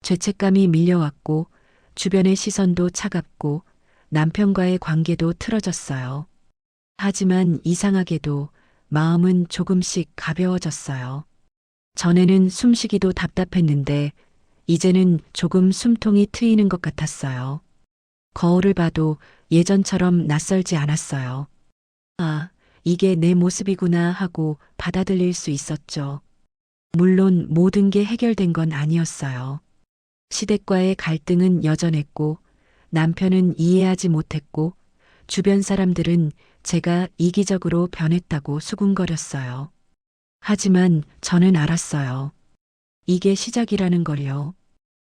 죄책감이 밀려왔고 주변의 시선도 차갑고 남편과의 관계도 틀어졌어요. 하지만 이상하게도 마음은 조금씩 가벼워졌어요. 전에는 숨쉬기도 답답했는데 이제는 조금 숨통이 트이는 것 같았어요. 거울을 봐도 예전처럼 낯설지 않았어요. 아, 이게 내 모습이구나 하고 받아들일 수 있었죠. 물론 모든 게 해결된 건 아니었어요. 시댁과의 갈등은 여전했고 남편은 이해하지 못했고 주변 사람들은 제가 이기적으로 변했다고 수군거렸어요. 하지만 저는 알았어요. 이게 시작이라는 걸요.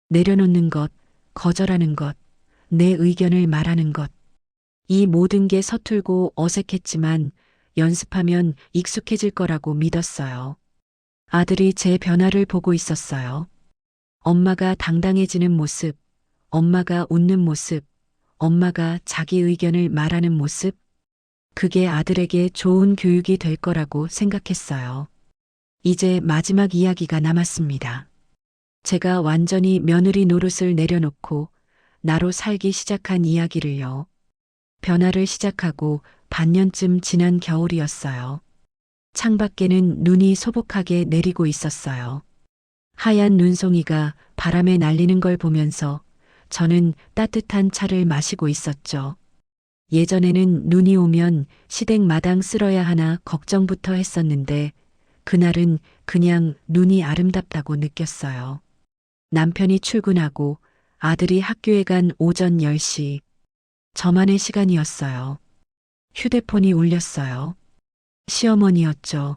내려놓는 것, 거절하는 것, 내 의견을 말하는 것. 이 모든 게 서툴고 어색했지만 연습하면 익숙해질 거라고 믿었어요. 아들이 제 변화를 보고 있었어요. 엄마가 당당해지는 모습, 엄마가 웃는 모습, 엄마가 자기 의견을 말하는 모습. 그게 아들에게 좋은 교육이 될 거라고 생각했어요. 이제 마지막 이야기가 남았습니다. 제가 완전히 며느리 노릇을 내려놓고 나로 살기 시작한 이야기를요. 변화를 시작하고 반년쯤 지난 겨울이었어요. 창밖에는 눈이 소복하게 내리고 있었어요. 하얀 눈송이가 바람에 날리는 걸 보면서 저는 따뜻한 차를 마시고 있었죠. 예전에는 눈이 오면 시댁 마당 쓸어야 하나 걱정부터 했었는데 그날은 그냥 눈이 아름답다고 느꼈어요. 남편이 출근하고 아들이 학교에 간 오전 10시. 저만의 시간이었어요. 휴대폰이 울렸어요. 시어머니였죠.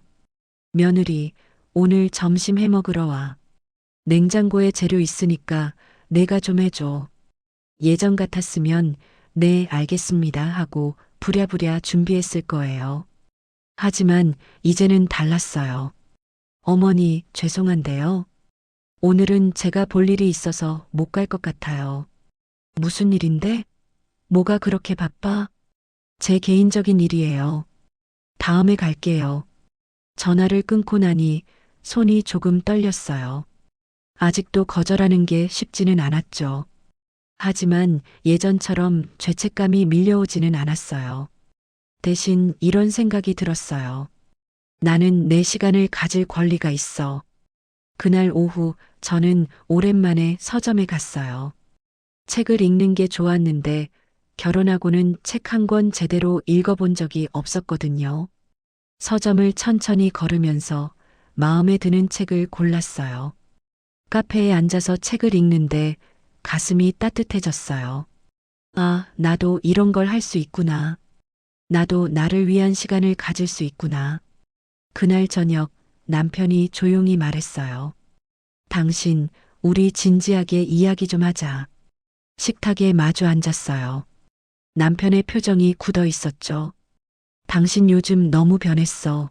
며느리, 오늘 점심 해 먹으러 와. 냉장고에 재료 있으니까 내가 좀 해줘. 예전 같았으면 네, 알겠습니다 하고 부랴부랴 준비했을 거예요. 하지만 이제는 달랐어요. 어머니, 죄송한데요. 오늘은 제가 볼 일이 있어서 못 갈 것 같아요. 무슨 일인데? 뭐가 그렇게 바빠? 제 개인적인 일이에요. 다음에 갈게요. 전화를 끊고 나니 손이 조금 떨렸어요. 아직도 거절하는 게 쉽지는 않았죠. 하지만 예전처럼 죄책감이 밀려오지는 않았어요. 대신 이런 생각이 들었어요. 나는 내 시간을 가질 권리가 있어. 그날 오후 저는 오랜만에 서점에 갔어요. 책을 읽는 게 좋았는데 결혼하고는 책 한 권 제대로 읽어본 적이 없었거든요. 서점을 천천히 걸으면서 마음에 드는 책을 골랐어요. 카페에 앉아서 책을 읽는데 가슴이 따뜻해졌어요. 아, 나도 이런 걸 할 수 있구나. 나도 나를 위한 시간을 가질 수 있구나. 그날 저녁 남편이 조용히 말했어요. 당신, 우리 진지하게 이야기 좀 하자. 식탁에 마주 앉았어요. 남편의 표정이 굳어 있었죠. 당신 요즘 너무 변했어.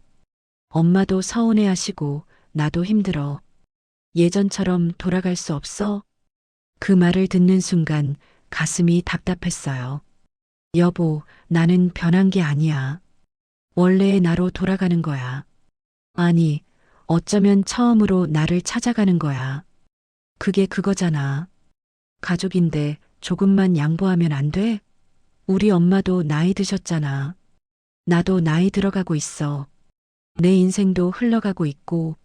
엄마도 서운해 하시고 나도 힘들어. 예전처럼 돌아갈 수 없어? 그 말을 듣는 순간 가슴이 답답했어요. 여보, 나는 변한 게 아니야. 원래의 나로 돌아가는 거야. 아니, 어쩌면 처음으로 나를 찾아가는 거야. 그게 그거잖아. 가족인데 조금만 양보하면 안 돼? 우리 엄마도 나이 드셨잖아. 나도 나이 들어가고 있어. 내 인생도 흘러가고 있고.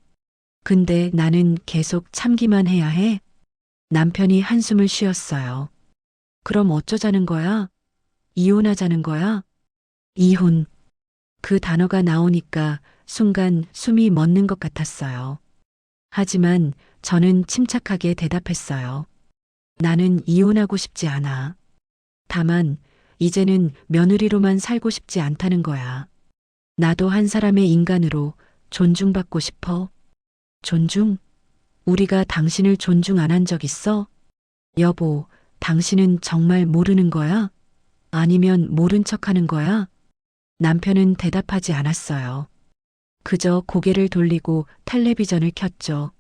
근데 나는 계속 참기만 해야 해? 남편이 한숨을 쉬었어요. 그럼 어쩌자는 거야? 이혼하자는 거야? 이혼. 그 단어가 나오니까 순간 숨이 멎는 것 같았어요. 하지만 저는 침착하게 대답했어요. 나는 이혼하고 싶지 않아. 다만, 이제는 며느리로만 살고 싶지 않다는 거야. 나도 한 사람의 인간으로 존중받고 싶어. 존중? 우리가 당신을 존중 안 한 적 있어? 여보, 당신은 정말 모르는 거야? 아니면 모른 척 하는 거야? 남편은 대답하지 않았어요. 그저 고개를 돌리고 텔레비전을 켰죠.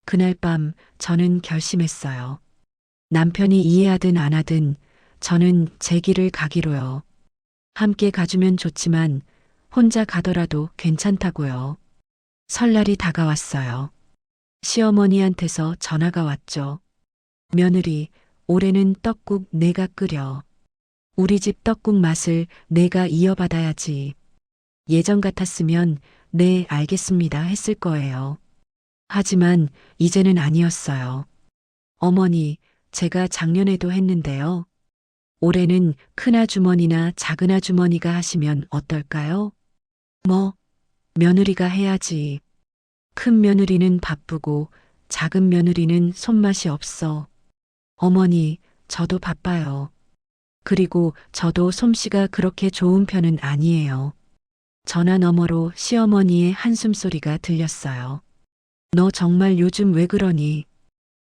그날 밤 저는 결심했어요. 남편이 이해하든 안 하든 저는 제 길을 가기로요. 함께 가주면 좋지만 혼자 가더라도 괜찮다고요. 설날이 다가왔어요. 시어머니한테서 전화가 왔죠. 며느리, 올해는 떡국 내가 끓여. 우리 집 떡국 맛을 내가 이어받아야지. 예전 같았으면 네, 알겠습니다 했을 거예요. 하지만 이제는 아니었어요. 어머니, 제가 작년에도 했는데요. 올해는 큰아주머니나 작은아주머니가 하시면 어떨까요? 뭐, 며느리가 해야지. 큰 며느리는 바쁘고 작은 며느리는 손맛이 없어. 어머니, 저도 바빠요. 그리고 저도 솜씨가 그렇게 좋은 편은 아니에요. 전화 너머로 시어머니의 한숨소리가 들렸어요. 너 정말 요즘 왜 그러니?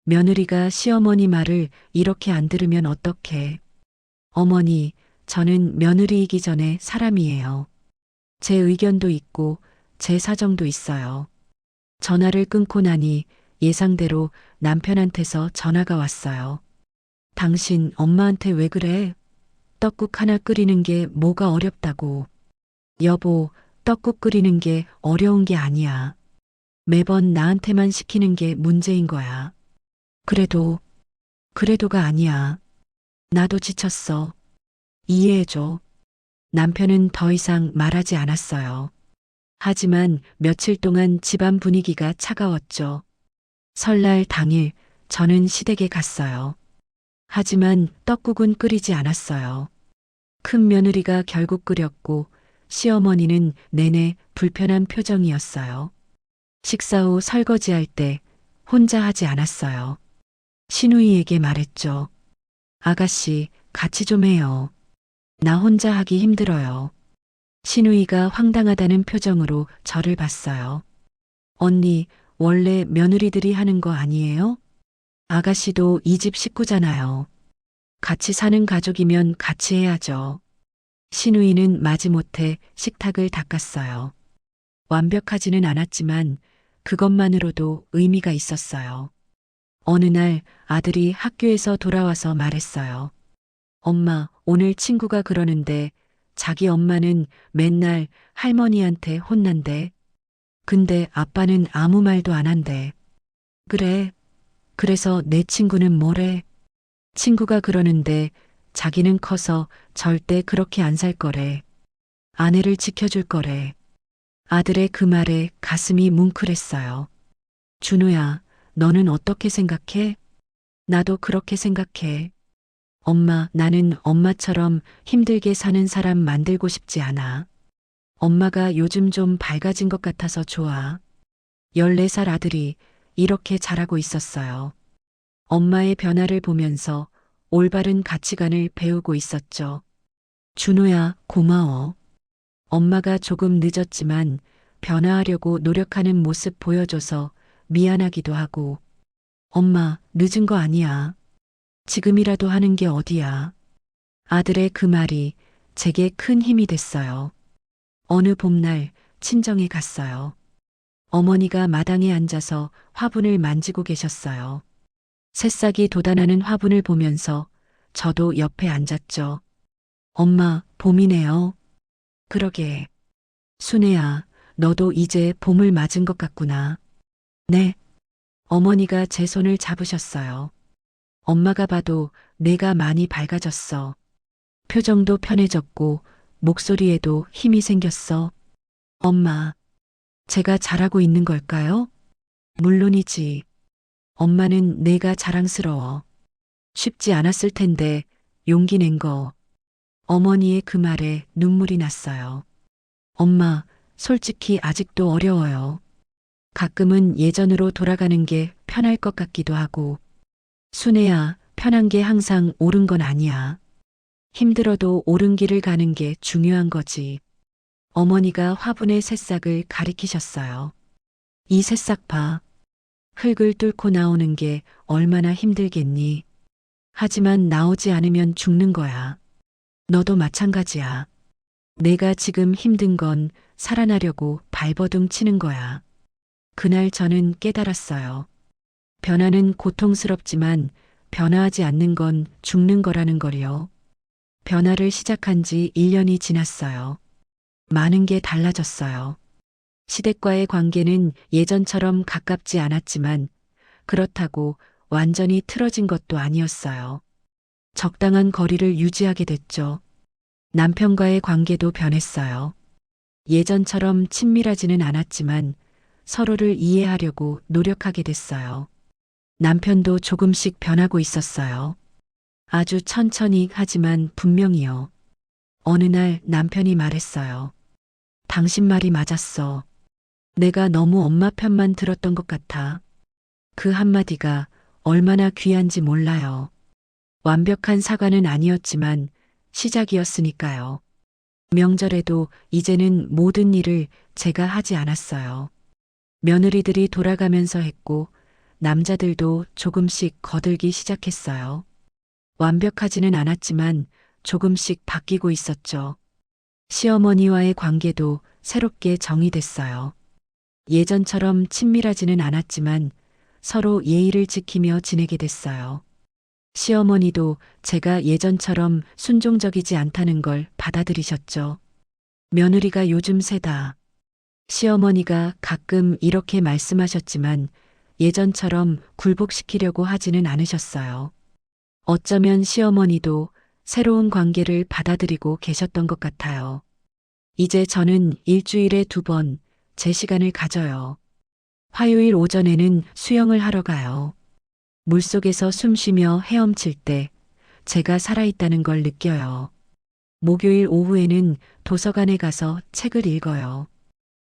며느리가 시어머니 말을 이렇게 안 들으면 어떡해. 어머니, 저는 며느리이기 전에 사람이에요. 제 의견도 있고 제 사정도 있어요. 전화를 끊고 나니 예상대로 남편한테서 전화가 왔어요. 당신 엄마한테 왜 그래? 떡국 하나 끓이는 게 뭐가 어렵다고. 여보, 떡국 끓이는 게 어려운 게 아니야. 매번 나한테만 시키는 게 문제인 거야. 그래도가 아니야. 나도 지쳤어. 이해해줘. 남편은 더 이상 말하지 않았어요. 하지만 며칠 동안 집안 분위기가 차가웠죠. 설날 당일 저는 시댁에 갔어요. 하지만 떡국은 끓이지 않았어요. 큰 며느리가 결국 끓였고 시어머니는 내내 불편한 표정이었어요. 식사 후 설거지할 때 혼자 하지 않았어요. 시누이에게 말했죠. 아가씨, 같이 좀 해요. 나 혼자 하기 힘들어요. 시누이가 황당하다는 표정으로 저를 봤어요. 언니, 원래 며느리들이 하는 거 아니에요? 아가씨도 이 집 식구잖아요. 같이 사는 가족이면 같이 해야죠. 시누이는 마지못해 식탁을 닦았어요. 완벽하지는 않았지만 그것만으로도 의미가 있었어요. 어느 날 아들이 학교에서 돌아와서 말했어요. 엄마, 오늘 친구가 그러는데 자기 엄마는 맨날 할머니한테 혼난대. 근데 아빠는 아무 말도 안 한대. 그래. 그래서 내 친구는 뭐래? 친구가 그러는데 자기는 커서 절대 그렇게 안 살 거래. 아내를 지켜줄 거래. 아들의 그 말에 가슴이 뭉클했어요. 준호야, 너는 어떻게 생각해? 나도 그렇게 생각해. 엄마, 나는 엄마처럼 힘들게 사는 사람 만들고 싶지 않아. 엄마가 요즘 좀 밝아진 것 같아서 좋아. 14살 아들이 이렇게 자라고 있었어요. 엄마의 변화를 보면서 올바른 가치관을 배우고 있었죠. 준호야, 고마워. 엄마가 조금 늦었지만 변화하려고 노력하는 모습 보여줘서 미안하기도 하고. 엄마, 늦은 거 아니야. 지금이라도 하는 게 어디야. 아들의 그 말이 제게 큰 힘이 됐어요. 어느 봄날 친정에 갔어요. 어머니가 마당에 앉아서 화분을 만지고 계셨어요. 새싹이 돋아나는 화분을 보면서 저도 옆에 앉았죠. 엄마, 봄이네요. 그러게. 순애야, 너도 이제 봄을 맞은 것 같구나. 네. 어머니가 제 손을 잡으셨어요. 엄마가 봐도 내가 많이 밝아졌어. 표정도 편해졌고 목소리에도 힘이 생겼어. 엄마, 제가 잘하고 있는 걸까요? 물론이지. 엄마는 내가 자랑스러워. 쉽지 않았을 텐데 용기 낸 거. 어머니의 그 말에 눈물이 났어요. 엄마, 솔직히 아직도 어려워요. 가끔은 예전으로 돌아가는 게 편할 것 같기도 하고. 순애야, 편한 게 항상 옳은 건 아니야. 힘들어도 옳은 길을 가는 게 중요한 거지. 어머니가 화분의 새싹을 가리키셨어요. 이 새싹 봐. 흙을 뚫고 나오는 게 얼마나 힘들겠니? 하지만 나오지 않으면 죽는 거야. 너도 마찬가지야. 내가 지금 힘든 건 살아나려고 발버둥 치는 거야. 그날 저는 깨달았어요. 변화는 고통스럽지만 변화하지 않는 건 죽는 거라는 걸요. 변화를 시작한 지 1년이 지났어요. 많은 게 달라졌어요. 시댁과의 관계는 예전처럼 가깝지 않았지만 그렇다고 완전히 틀어진 것도 아니었어요. 적당한 거리를 유지하게 됐죠. 남편과의 관계도 변했어요. 예전처럼 친밀하지는 않았지만 서로를 이해하려고 노력하게 됐어요. 남편도 조금씩 변하고 있었어요. 아주 천천히 하지만 분명히요. 어느 날 남편이 말했어요. 당신 말이 맞았어. 내가 너무 엄마 편만 들었던 것 같아. 그 한마디가 얼마나 귀한지 몰라요. 완벽한 사과는 아니었지만 시작이었으니까요. 명절에도 이제는 모든 일을 제가 하지 않았어요. 며느리들이 돌아가면서 했고 남자들도 조금씩 거들기 시작했어요. 완벽하지는 않았지만 조금씩 바뀌고 있었죠. 시어머니와의 관계도 새롭게 정의됐어요. 예전처럼 친밀하지는 않았지만 서로 예의를 지키며 지내게 됐어요. 시어머니도 제가 예전처럼 순종적이지 않다는 걸 받아들이셨죠. 며느리가 요즘 새다. 시어머니가 가끔 이렇게 말씀하셨지만 예전처럼 굴복시키려고 하지는 않으셨어요. 어쩌면 시어머니도 새로운 관계를 받아들이고 계셨던 것 같아요. 이제 저는 일주일에 2번 제 시간을 가져요. 화요일 오전에는 수영을 하러 가요. 물속에서 숨 쉬며 헤엄칠 때 제가 살아있다는 걸 느껴요. 목요일 오후에는 도서관에 가서 책을 읽어요.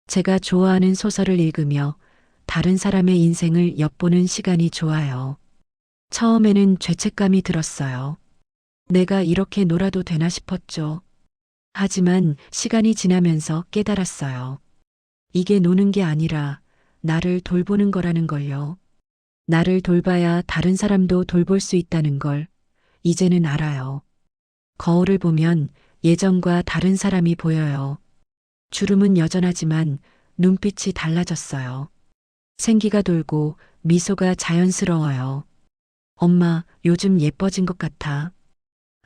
제가 좋아하는 소설을 읽으며 다른 사람의 인생을 엿보는 시간이 좋아요. 처음에는 죄책감이 들었어요. 내가 이렇게 놀아도 되나 싶었죠. 하지만 시간이 지나면서 깨달았어요. 이게 노는 게 아니라 나를 돌보는 거라는 걸요. 나를 돌봐야 다른 사람도 돌볼 수 있다는 걸 이제는 알아요. 거울을 보면 예전과 다른 사람이 보여요. 주름은 여전하지만 눈빛이 달라졌어요. 생기가 돌고 미소가 자연스러워요. 엄마, 요즘 예뻐진 것 같아.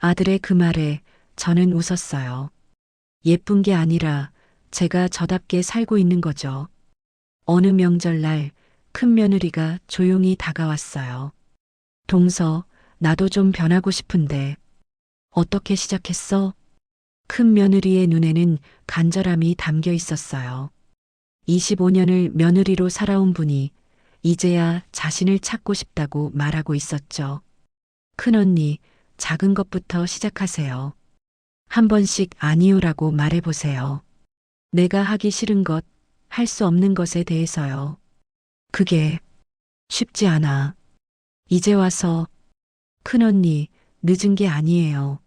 아들의 그 말에 저는 웃었어요. 예쁜 게 아니라 제가 저답게 살고 있는 거죠. 어느 명절날 큰 며느리가 조용히 다가왔어요. 동서, 나도 좀 변하고 싶은데 어떻게 시작했어? 큰 며느리의 눈에는 간절함이 담겨 있었어요. 25년을 며느리로 살아온 분이 이제야 자신을 찾고 싶다고 말하고 있었죠. 큰언니, 작은 것부터 시작하세요. 한 번씩 아니요라고 말해보세요. 내가 하기 싫은 것, 할 수 없는 것에 대해서요. 그게 쉽지 않아. 이제 와서 큰언니, 늦은 게 아니에요.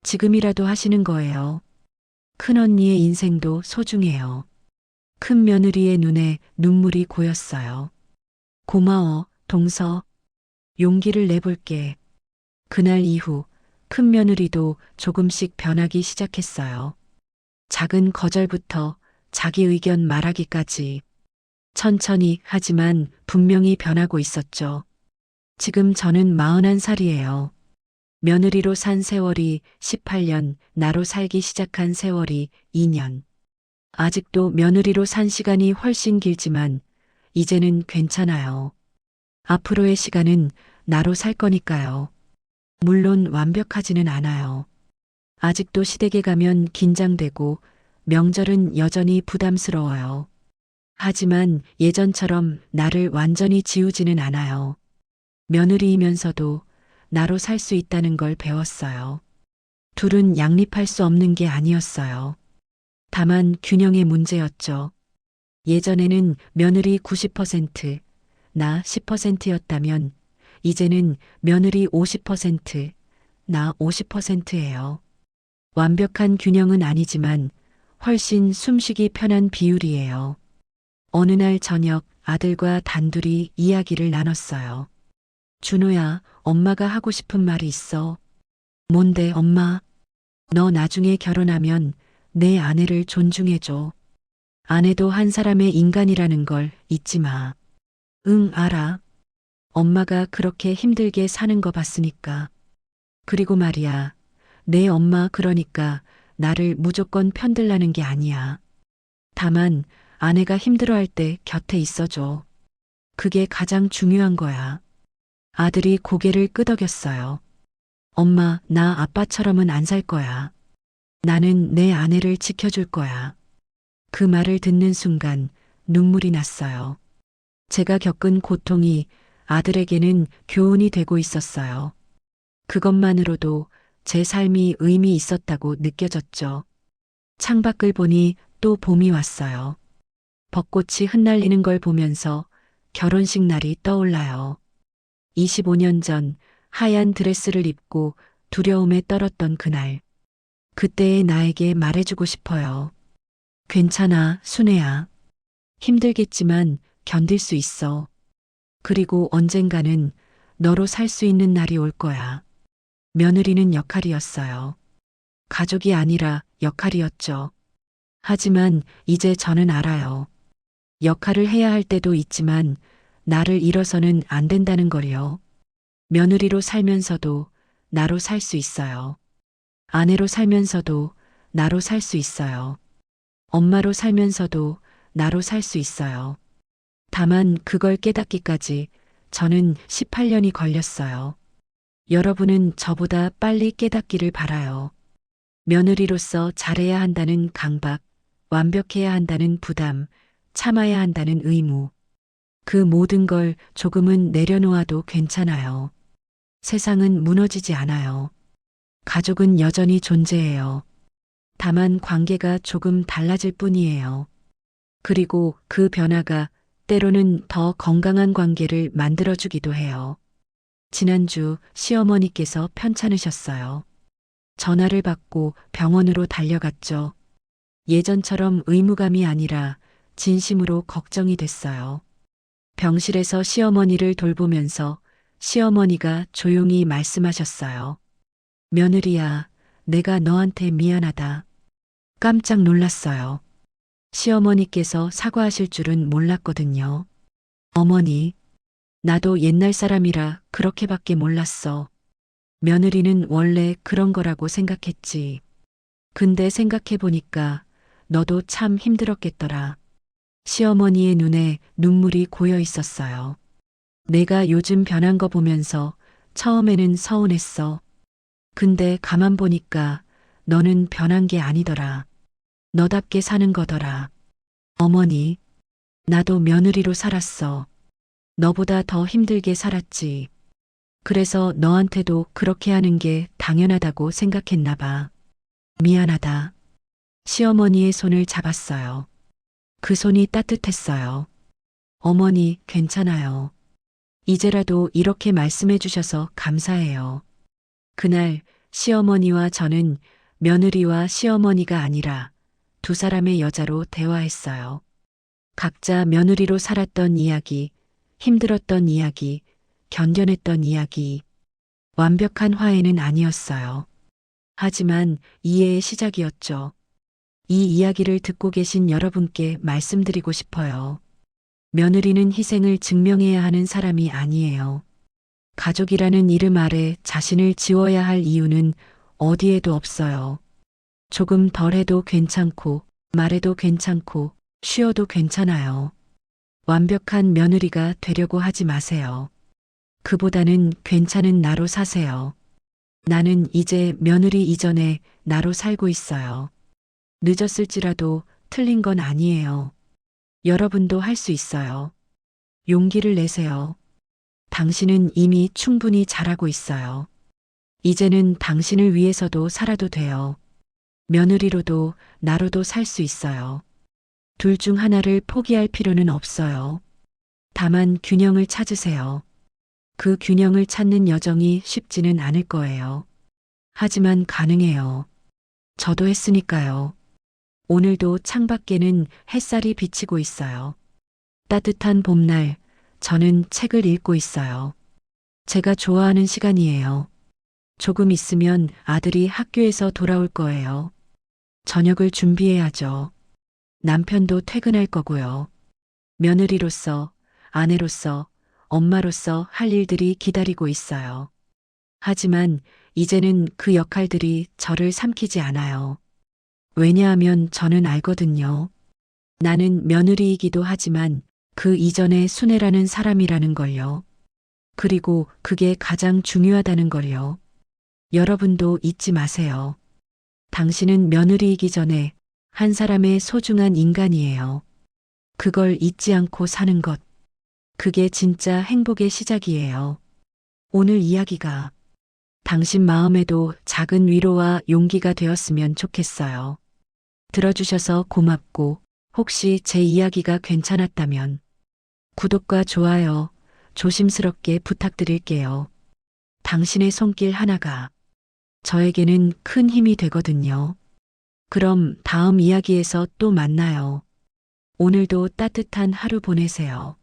지금이라도 하시는 거예요. 큰언니의 인생도 소중해요. 큰 며느리의 눈에 눈물이 고였어요. 고마워, 동서. 용기를 내볼게. 그날 이후 큰 며느리도 조금씩 변하기 시작했어요. 작은 거절부터 자기 의견 말하기까지 천천히 하지만 분명히 변하고 있었죠. 지금 저는 41살이에요. 며느리로 산 세월이 18년, 나로 살기 시작한 세월이 2년. 아직도 며느리로 산 시간이 훨씬 길지만 이제는 괜찮아요. 앞으로의 시간은 나로 살 거니까요. 물론 완벽하지는 않아요. 아직도 시댁에 가면 긴장되고 명절은 여전히 부담스러워요. 하지만 예전처럼 나를 완전히 지우지는 않아요. 며느리이면서도 나로 살 수 있다는 걸 배웠어요. 둘은 양립할 수 없는 게 아니었어요. 다만 균형의 문제였죠. 예전에는 며느리 90%, 나 10%였다면 이제는 며느리 50%, 나 50%예요. 완벽한 균형은 아니지만 훨씬 숨쉬기 편한 비율이에요. 어느 날 저녁 아들과 단둘이 이야기를 나눴어요. 준호야, 엄마가 하고 싶은 말이 있어. 뭔데, 엄마? 너 나중에 결혼하면 내 아내를 존중해줘. 아내도 한 사람의 인간이라는 걸 잊지 마. 응, 알아. 엄마가 그렇게 힘들게 사는 거 봤으니까. 그리고 말이야, 내 엄마 그러니까 나를 무조건 편들라는 게 아니야. 다만 아내가 힘들어할 때 곁에 있어줘. 그게 가장 중요한 거야. 아들이 고개를 끄덕였어요. 엄마, 나 아빠처럼은 안 살 거야. 나는 내 아내를 지켜줄 거야. 그 말을 듣는 순간 눈물이 났어요. 제가 겪은 고통이 아들에게는 교훈이 되고 있었어요. 그것만으로도 제 삶이 의미 있었다고 느껴졌죠. 창밖을 보니 또 봄이 왔어요. 벚꽃이 흩날리는 걸 보면서 결혼식 날이 떠올라요. 25년 전 하얀 드레스를 입고 두려움에 떨었던 그날. 그때의 나에게 말해주고 싶어요. 괜찮아, 순애야. 힘들겠지만 견딜 수 있어. 그리고 언젠가는 너로 살 수 있는 날이 올 거야. 며느리는 역할이었어요. 가족이 아니라 역할이었죠. 하지만 이제 저는 알아요. 역할을 해야 할 때도 있지만 나를 잃어서는 안 된다는 걸요. 며느리로 살면서도 나로 살 수 있어요. 아내로 살면서도 나로 살 수 있어요. 엄마로 살면서도 나로 살 수 있어요. 다만 그걸 깨닫기까지 저는 18년이 걸렸어요. 여러분은 저보다 빨리 깨닫기를 바라요. 며느리로서 잘해야 한다는 강박, 완벽해야 한다는 부담, 참아야 한다는 의무. 그 모든 걸 조금은 내려놓아도 괜찮아요. 세상은 무너지지 않아요. 가족은 여전히 존재해요. 다만 관계가 조금 달라질 뿐이에요. 그리고 그 변화가 때로는 더 건강한 관계를 만들어주기도 해요. 지난주 시어머니께서 편찮으셨어요. 전화를 받고 병원으로 달려갔죠. 예전처럼 의무감이 아니라 진심으로 걱정이 됐어요. 병실에서 시어머니를 돌보면서 시어머니가 조용히 말씀하셨어요. 며느리야, 내가 너한테 미안하다. 깜짝 놀랐어요. 시어머니께서 사과하실 줄은 몰랐거든요. 어머니, 나도 옛날 사람이라 그렇게밖에 몰랐어. 며느리는 원래 그런 거라고 생각했지. 근데 생각해보니까 너도 참 힘들었겠더라. 시어머니의 눈에 눈물이 고여 있었어요. 내가 요즘 변한 거 보면서 처음에는 서운했어. 근데 가만 보니까 너는 변한 게 아니더라. 너답게 사는 거더라. 어머니, 나도 며느리로 살았어. 너보다 더 힘들게 살았지. 그래서 너한테도 그렇게 하는 게 당연하다고 생각했나 봐. 미안하다. 시어머니의 손을 잡았어요. 그 손이 따뜻했어요. 어머니, 괜찮아요. 이제라도 이렇게 말씀해 주셔서 감사해요. 그날 시어머니와 저는 며느리와 시어머니가 아니라 두 사람의 여자로 대화했어요. 각자 며느리로 살았던 이야기, 힘들었던 이야기, 견뎌냈던 이야기. 완벽한 화해는 아니었어요. 하지만 이해의 시작이었죠. 이 이야기를 듣고 계신 여러분께 말씀드리고 싶어요. 며느리는 희생을 증명해야 하는 사람이 아니에요. 가족이라는 이름 아래 자신을 지워야 할 이유는 어디에도 없어요. 조금 덜 해도 괜찮고, 말해도 괜찮고, 쉬어도 괜찮아요. 완벽한 며느리가 되려고 하지 마세요. 그보다는 괜찮은 나로 사세요. 나는 이제 며느리 이전에 나로 살고 있어요. 늦었을지라도 틀린 건 아니에요. 여러분도 할 수 있어요. 용기를 내세요. 당신은 이미 충분히 잘하고 있어요. 이제는 당신을 위해서도 살아도 돼요. 며느리로도 나로도 살 수 있어요. 둘 중 하나를 포기할 필요는 없어요. 다만 균형을 찾으세요. 그 균형을 찾는 여정이 쉽지는 않을 거예요. 하지만 가능해요. 저도 했으니까요. 오늘도 창밖에는 햇살이 비치고 있어요. 따뜻한 봄날, 저는 책을 읽고 있어요. 제가 좋아하는 시간이에요. 조금 있으면 아들이 학교에서 돌아올 거예요. 저녁을 준비해야죠. 남편도 퇴근할 거고요. 며느리로서, 아내로서, 엄마로서 할 일들이 기다리고 있어요. 하지만 이제는 그 역할들이 저를 삼키지 않아요. 왜냐하면 저는 알거든요. 나는 며느리이기도 하지만 그 이전에 순애라는 사람이라는 걸요. 그리고 그게 가장 중요하다는 걸요. 여러분도 잊지 마세요. 당신은 며느리이기 전에 한 사람의 소중한 인간이에요. 그걸 잊지 않고 사는 것. 그게 진짜 행복의 시작이에요. 오늘 이야기가 당신 마음에도 작은 위로와 용기가 되었으면 좋겠어요. 들어주셔서 고맙고 혹시 제 이야기가 괜찮았다면 구독과 좋아요 조심스럽게 부탁드릴게요. 당신의 손길 하나가 저에게는 큰 힘이 되거든요. 그럼 다음 이야기에서 또 만나요. 오늘도 따뜻한 하루 보내세요.